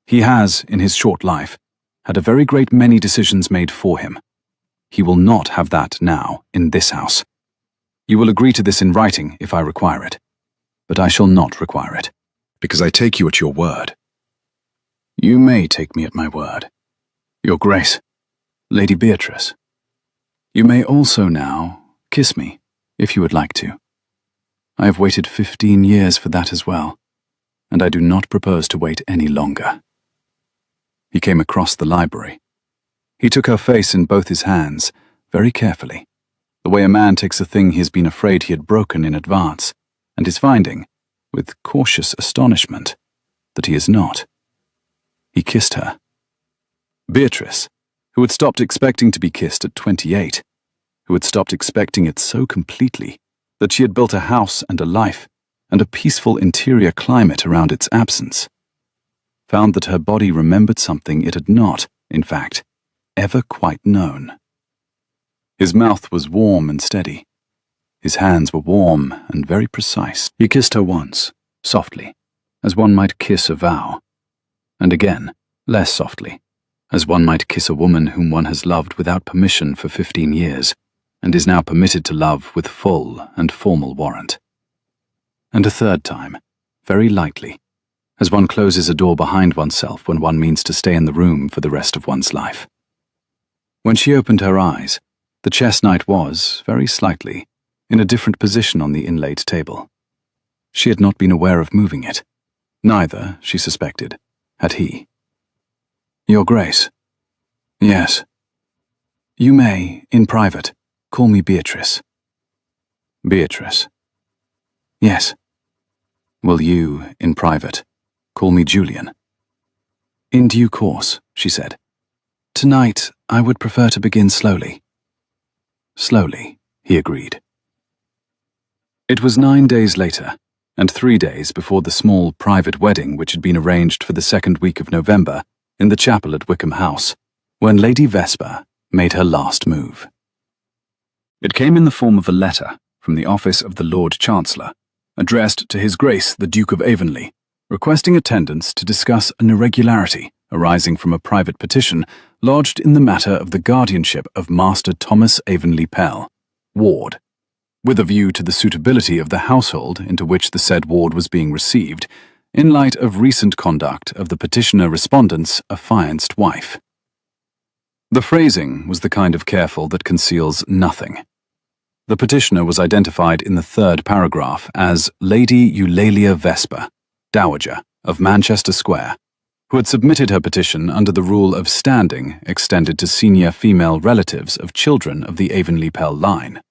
He has, in his short life, had a very great many decisions made for him. He will not have that now in this house. You will agree to this in writing if I require it, but I shall not require it, because I take you at your word. You may take me at my word, Your Grace, Lady Beatrice. You may also now kiss me, if you would like to. I have waited 15 years for that as well, and I do not propose to wait any longer. He came across the library. He took her face in both his hands, very carefully, the way a man takes a thing he has been afraid he had broken in advance, and is finding, with cautious astonishment, that he is not. He kissed her. Beatrice, who had stopped expecting to be kissed at 28, who had stopped expecting it so completely that she had built a house and a life and a peaceful interior climate around its absence, found that her body remembered something it had not, in fact, ever quite known. His mouth was warm and steady. His hands were warm and very precise. He kissed her once, softly, as one might kiss a vow, and again, less softly, as one might kiss a woman whom one has loved without permission for 15 years, and is now permitted to love with full and formal warrant. And a third time, very lightly, as one closes a door behind oneself when one means to stay in the room for the rest of one's life. When she opened her eyes, the chess knight was, very slightly, in a different position on the inlaid table. She had not been aware of moving it. Neither, she suspected, had he. Your Grace. Yes. You may, in private, call me Beatrice. Beatrice, Yes. Will you, in private, call me Julian? In due course, she said. Tonight, I would prefer to begin slowly. Slowly, he agreed. It was 9 days later, and 3 days before the small private wedding which had been arranged for the second week of November in the chapel at Wickham House, when Lady Vesper made her last move. It came in the form of a letter from the office of the Lord Chancellor, addressed to His Grace the Duke of Avonlea, requesting attendance to discuss an irregularity arising from a private petition lodged in the matter of the guardianship of Master Thomas Avonlea Pell, Ward, with a view to the suitability of the household into which the said ward was being received, in light of recent conduct of the petitioner-respondent's affianced wife. The phrasing was the kind of careful that conceals nothing. The petitioner was identified in the third paragraph as Lady Eulalia Vesper, Dowager, of Manchester Square, who had submitted her petition under the rule of standing extended to senior female relatives of children of the Avonlea Pell line,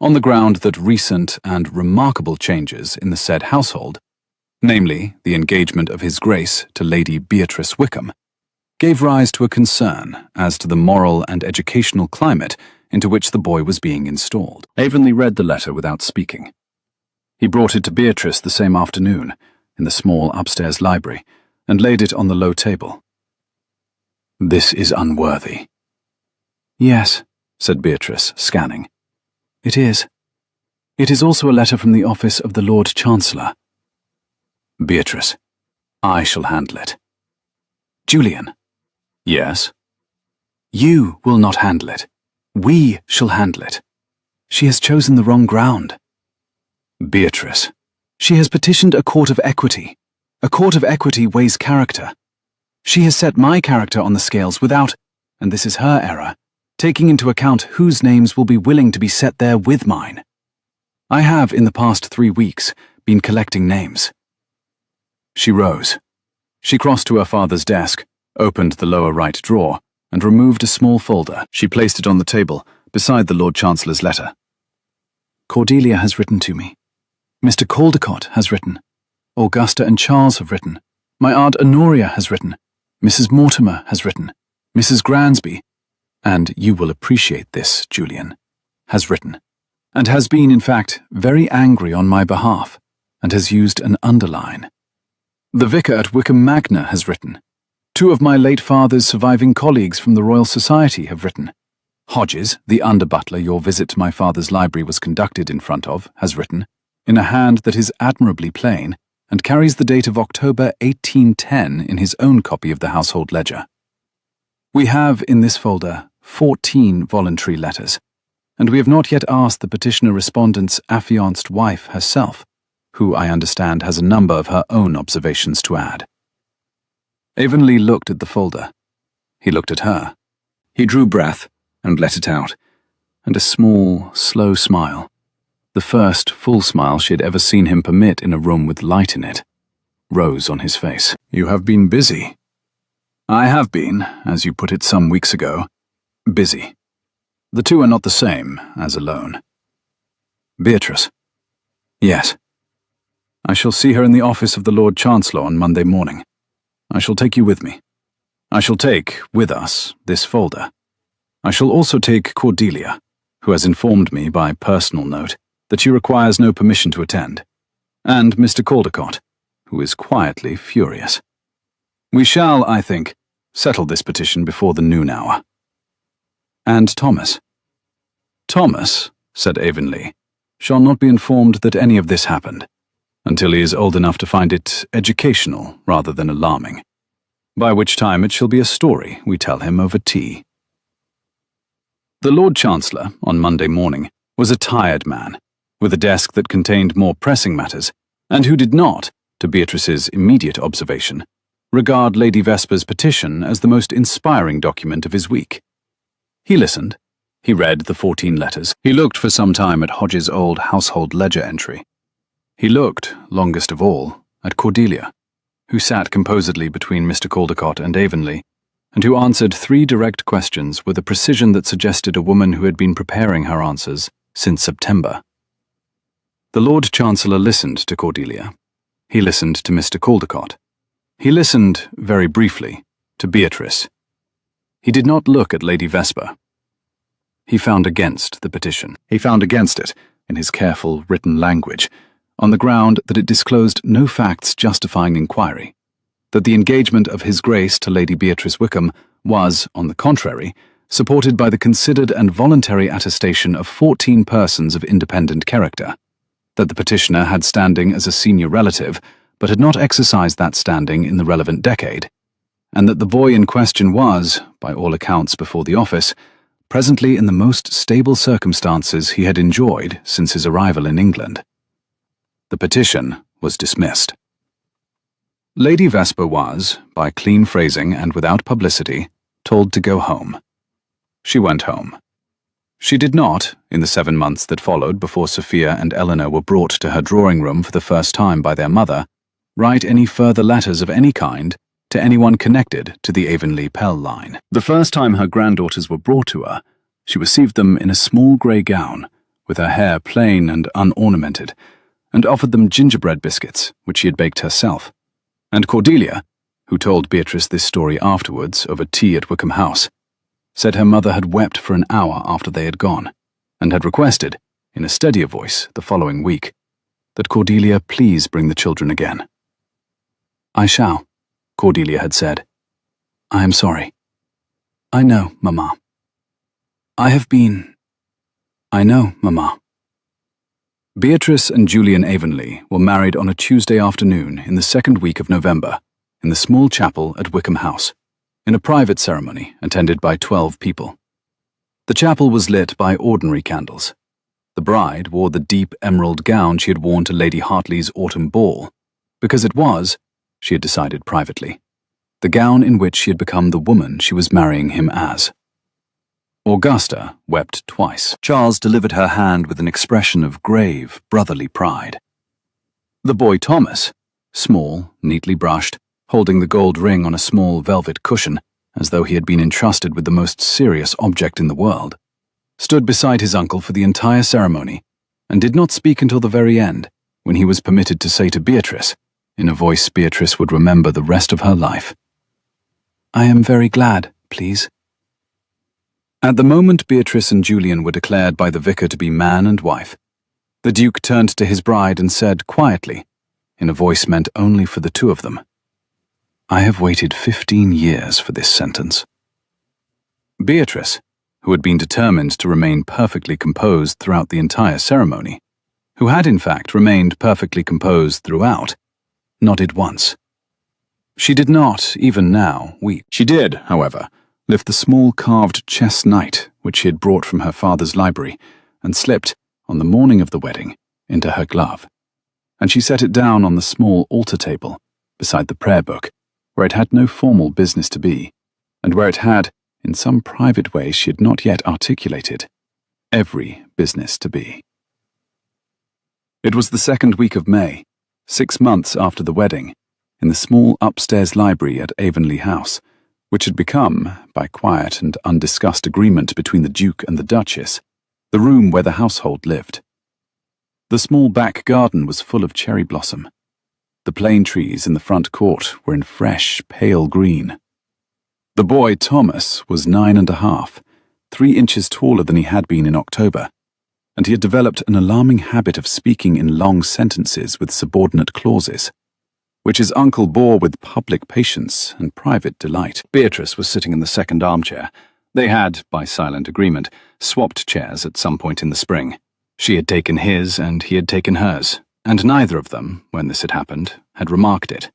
on the ground that recent and remarkable changes in the said household, namely the engagement of His Grace to Lady Beatrice Wickham, gave rise to a concern as to the moral and educational climate into which the boy was being installed. Avonlea read the letter without speaking. He brought it to Beatrice the same afternoon, in the small upstairs library, and laid it on the low table. This is unworthy. Yes, said Beatrice, scanning. It is. It is also a letter from the office of the Lord Chancellor. Beatrice, I shall handle it. Julian. Yes? You will not handle it. We shall handle it. She has chosen the wrong ground. Beatrice. She has petitioned a court of equity. A court of equity weighs character. She has set my character on the scales without, and this is her error, taking into account whose names will be willing to be set there with mine. I have, in the past 3 weeks, been collecting names. She rose. She crossed to her father's desk, opened the lower right drawer, and removed a small folder. She placed it on the table, beside the Lord Chancellor's letter. Cordelia has written to me. Mr. Caldecott has written. Augusta and Charles have written. My Aunt Honoria has written. Mrs. Mortimer has written. Mrs. Gransby, and you will appreciate this, Julian, has written, and has been, in fact, very angry on my behalf, and has used an underline. The vicar at Wickham Magna has written. 2 of my late father's surviving colleagues from the Royal Society have written. Hodges, the under-butler your visit to my father's library was conducted in front of, has written, in a hand that is admirably plain, and carries the date of October 1810 in his own copy of the household ledger. We have, in this folder, 14 voluntary letters, and we have not yet asked the petitioner-respondent's affianced wife herself, who I understand has a number of her own observations to add. Avonlea looked at the folder. He looked at her. He drew breath and let it out, and a small, slow smile, the first full smile she had ever seen him permit in a room with light in it, rose on his face. You have been busy. I have been, as you put it some weeks ago, busy. The two are not the same as alone. Beatrice. Yes. I shall see her in the office of the Lord Chancellor on Monday morning. I shall take you with me. I shall take, with us, this folder. I shall also take Cordelia, who has informed me by personal note that she requires no permission to attend, and Mr. Caldecott, who is quietly furious. We shall, I think, settle this petition before the noon hour. And Thomas. Thomas, said Avonlea, shall not be informed that any of this happened, until he is old enough to find it educational rather than alarming, by which time it shall be a story we tell him over tea. The Lord Chancellor, on Monday morning, was a tired man, with a desk that contained more pressing matters, and who did not, to Beatrice's immediate observation, regard Lady Vesper's petition as the most inspiring document of his week. He listened. He read the 14 letters. He looked for some time at Hodges' old household ledger entry. He looked, longest of all, at Cordelia, who sat composedly between Mr. Caldecott and Avonlea, and who answered 3 direct questions with a precision that suggested a woman who had been preparing her answers since September. The Lord Chancellor listened to Cordelia. He listened to Mr. Caldecott. He listened, very briefly, to Beatrice. He did not look at Lady Vesper. He found against the petition. He found against it, in his careful written language, on the ground that it disclosed no facts justifying inquiry, that the engagement of His Grace to Lady Beatrice Wickham was, on the contrary, supported by the considered and voluntary attestation of 14 persons of independent character, that the petitioner had standing as a senior relative, but had not exercised that standing in the relevant decade, and that the boy in question was, by all accounts before the office, presently in the most stable circumstances he had enjoyed since his arrival in England. The petition was dismissed. Lady Vesper was, by clean phrasing and without publicity, told to go home. She went home. She did not, in the 7 months that followed before Sophia and Eleanor were brought to her drawing-room for the first time by their mother, write any further letters of any kind to anyone connected to the Avonlea Pell line. The first time her granddaughters were brought to her, she received them in a small grey gown, with her hair plain and unornamented, and offered them gingerbread biscuits, which she had baked herself. And Cordelia, who told Beatrice this story afterwards over tea at Wickham House, said her mother had wept for an hour after they had gone, and had requested, in a steadier voice the following week, that Cordelia please bring the children again. "I shall," Cordelia had said. "I am sorry." "I know, Mamma." "I have been—" "I know, Mamma." Beatrice and Julian Avonlea were married on a Tuesday afternoon in the 2nd week of November, in the small chapel at Wickham House, in a private ceremony attended by 12 people. The chapel was lit by ordinary candles. The bride wore the deep emerald gown she had worn to Lady Hartley's autumn ball, because it was, she had decided privately, the gown in which she had become the woman she was marrying him as. Augusta wept twice. Charles delivered her hand with an expression of grave, brotherly pride. The boy Thomas, small, neatly brushed, holding the gold ring on a small velvet cushion, as though he had been entrusted with the most serious object in the world, stood beside his uncle for the entire ceremony, and did not speak until the very end, when he was permitted to say to Beatrice, in a voice Beatrice would remember the rest of her life, "I am very glad, please." At the moment Beatrice and Julian were declared by the vicar to be man and wife, the Duke turned to his bride and said quietly, in a voice meant only for the two of them, "I have waited 15 years for this sentence." Beatrice, who had been determined to remain perfectly composed throughout the entire ceremony, who had in fact remained perfectly composed throughout, nodded once. She did not, even now, weep. She did, however, lift the small carved chess knight which she had brought from her father's library and slipped, on the morning of the wedding, into her glove, and she set it down on the small altar table beside the prayer book, where it had no formal business to be, and where it had, in some private way she had not yet articulated, every business to be. It was the 2nd week of May, 6 months after the wedding, in the small upstairs library at Avonlea House, which had become, by quiet and undiscussed agreement between the Duke and the Duchess, the room where the household lived. The small back garden was full of cherry blossom. The plane trees in the front court were in fresh, pale green. The boy, Thomas, was 9½ 3 inches taller than he had been in October, and he had developed an alarming habit of speaking in long sentences with subordinate clauses, which his uncle bore with public patience and private delight. Beatrice was sitting in the second armchair. They had, by silent agreement, swapped chairs at some point in the spring. She had taken his and he had taken hers, and neither of them, when this had happened, had remarked it.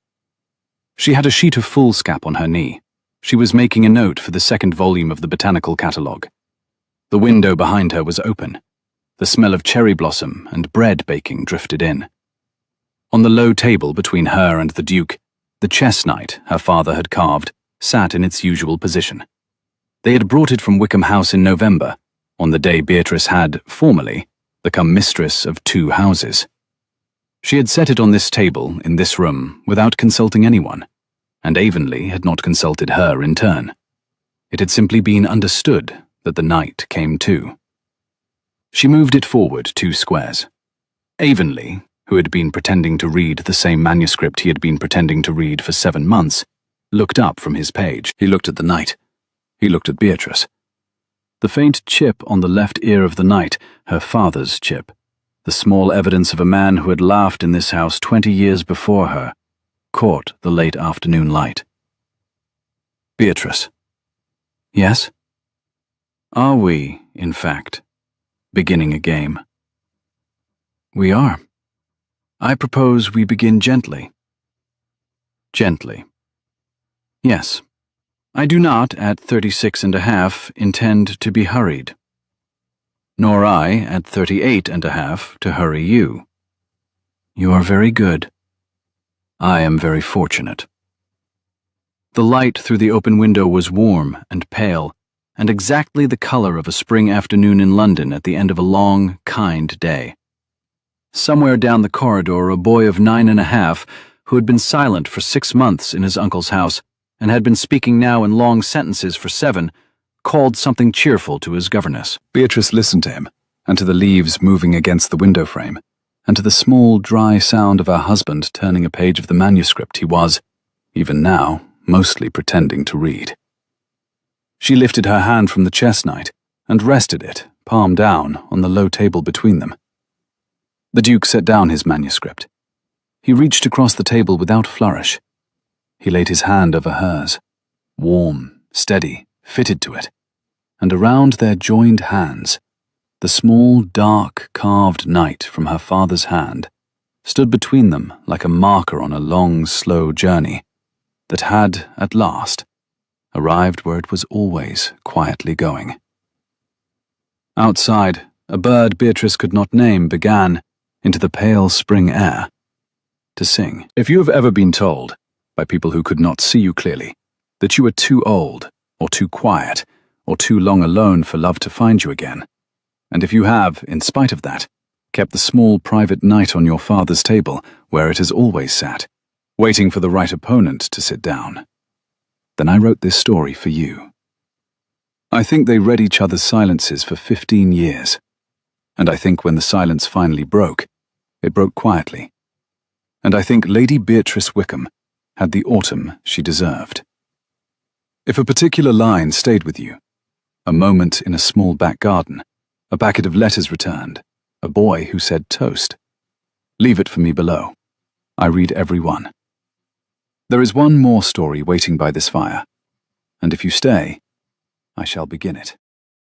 She had a sheet of foolscap on her knee. She was making a note for the 2nd volume of the botanical catalogue. The window behind her was open. The smell of cherry blossom and bread baking drifted in. On the low table between her and the Duke, the chess knight her father had carved sat in its usual position. They had brought it from Wickham House in November, on the day Beatrice had, formally, become mistress of 2 houses. She had set it on this table, in this room, without consulting anyone, and Avonlea had not consulted her in turn. It had simply been understood that the knight came too. She moved it forward 2 squares. Avonlea, who had been pretending to read the same manuscript he had been pretending to read for 7 months, looked up from his page. He looked at the knight. He looked at Beatrice. The faint chip on the left ear of the knight, her father's chip, the small evidence of a man who had laughed in this house 20 years before her, caught the late afternoon light. Beatrice. Yes? Are we, in fact, beginning a game? We are. I propose we begin gently. Gently. Yes. I do not, at 36.5, intend to be hurried. Nor I, at 38.5, to hurry you. You are very good. I am very fortunate. The light through the open window was warm and pale, and exactly the color of a spring afternoon in London at the end of a long, kind day. Somewhere down the corridor, a boy of 9.5, who had been silent for 6 months in his uncle's house, and had been speaking now in long sentences for 7, called something cheerful to his governess. Beatrice listened to him, and to the leaves moving against the window frame, and to the small, dry sound of her husband turning a page of the manuscript he was, even now, mostly pretending to read. She lifted her hand from the chess knight and rested it, palm down, on the low table between them. The Duke set down his manuscript. He reached across the table without flourish. He laid his hand over hers, warm, steady, fitted to it, and around their joined hands, the small, dark, carved knight from her father's hand stood between them like a marker on a long, slow journey that had, at last, arrived where it was always quietly going. Outside, a bird Beatrice could not name began, into the pale spring air, to sing. If you have ever been told, by people who could not see you clearly, that you were too old, or too quiet, or too long alone for love to find you again, and if you have, in spite of that, kept the small private knight on your father's table where it has always sat, waiting for the right opponent to sit down, then I wrote this story for you. I think they read each other's silences for 15 years, and I think when the silence finally broke, it broke quietly, and I think Lady Beatrice Wickham had the autumn she deserved. If a particular line stayed with you, a moment in a small back garden, a packet of letters returned, a boy who said toast, leave it for me below. I read every one. There is one more story waiting by this fire, and if you stay, I shall begin it.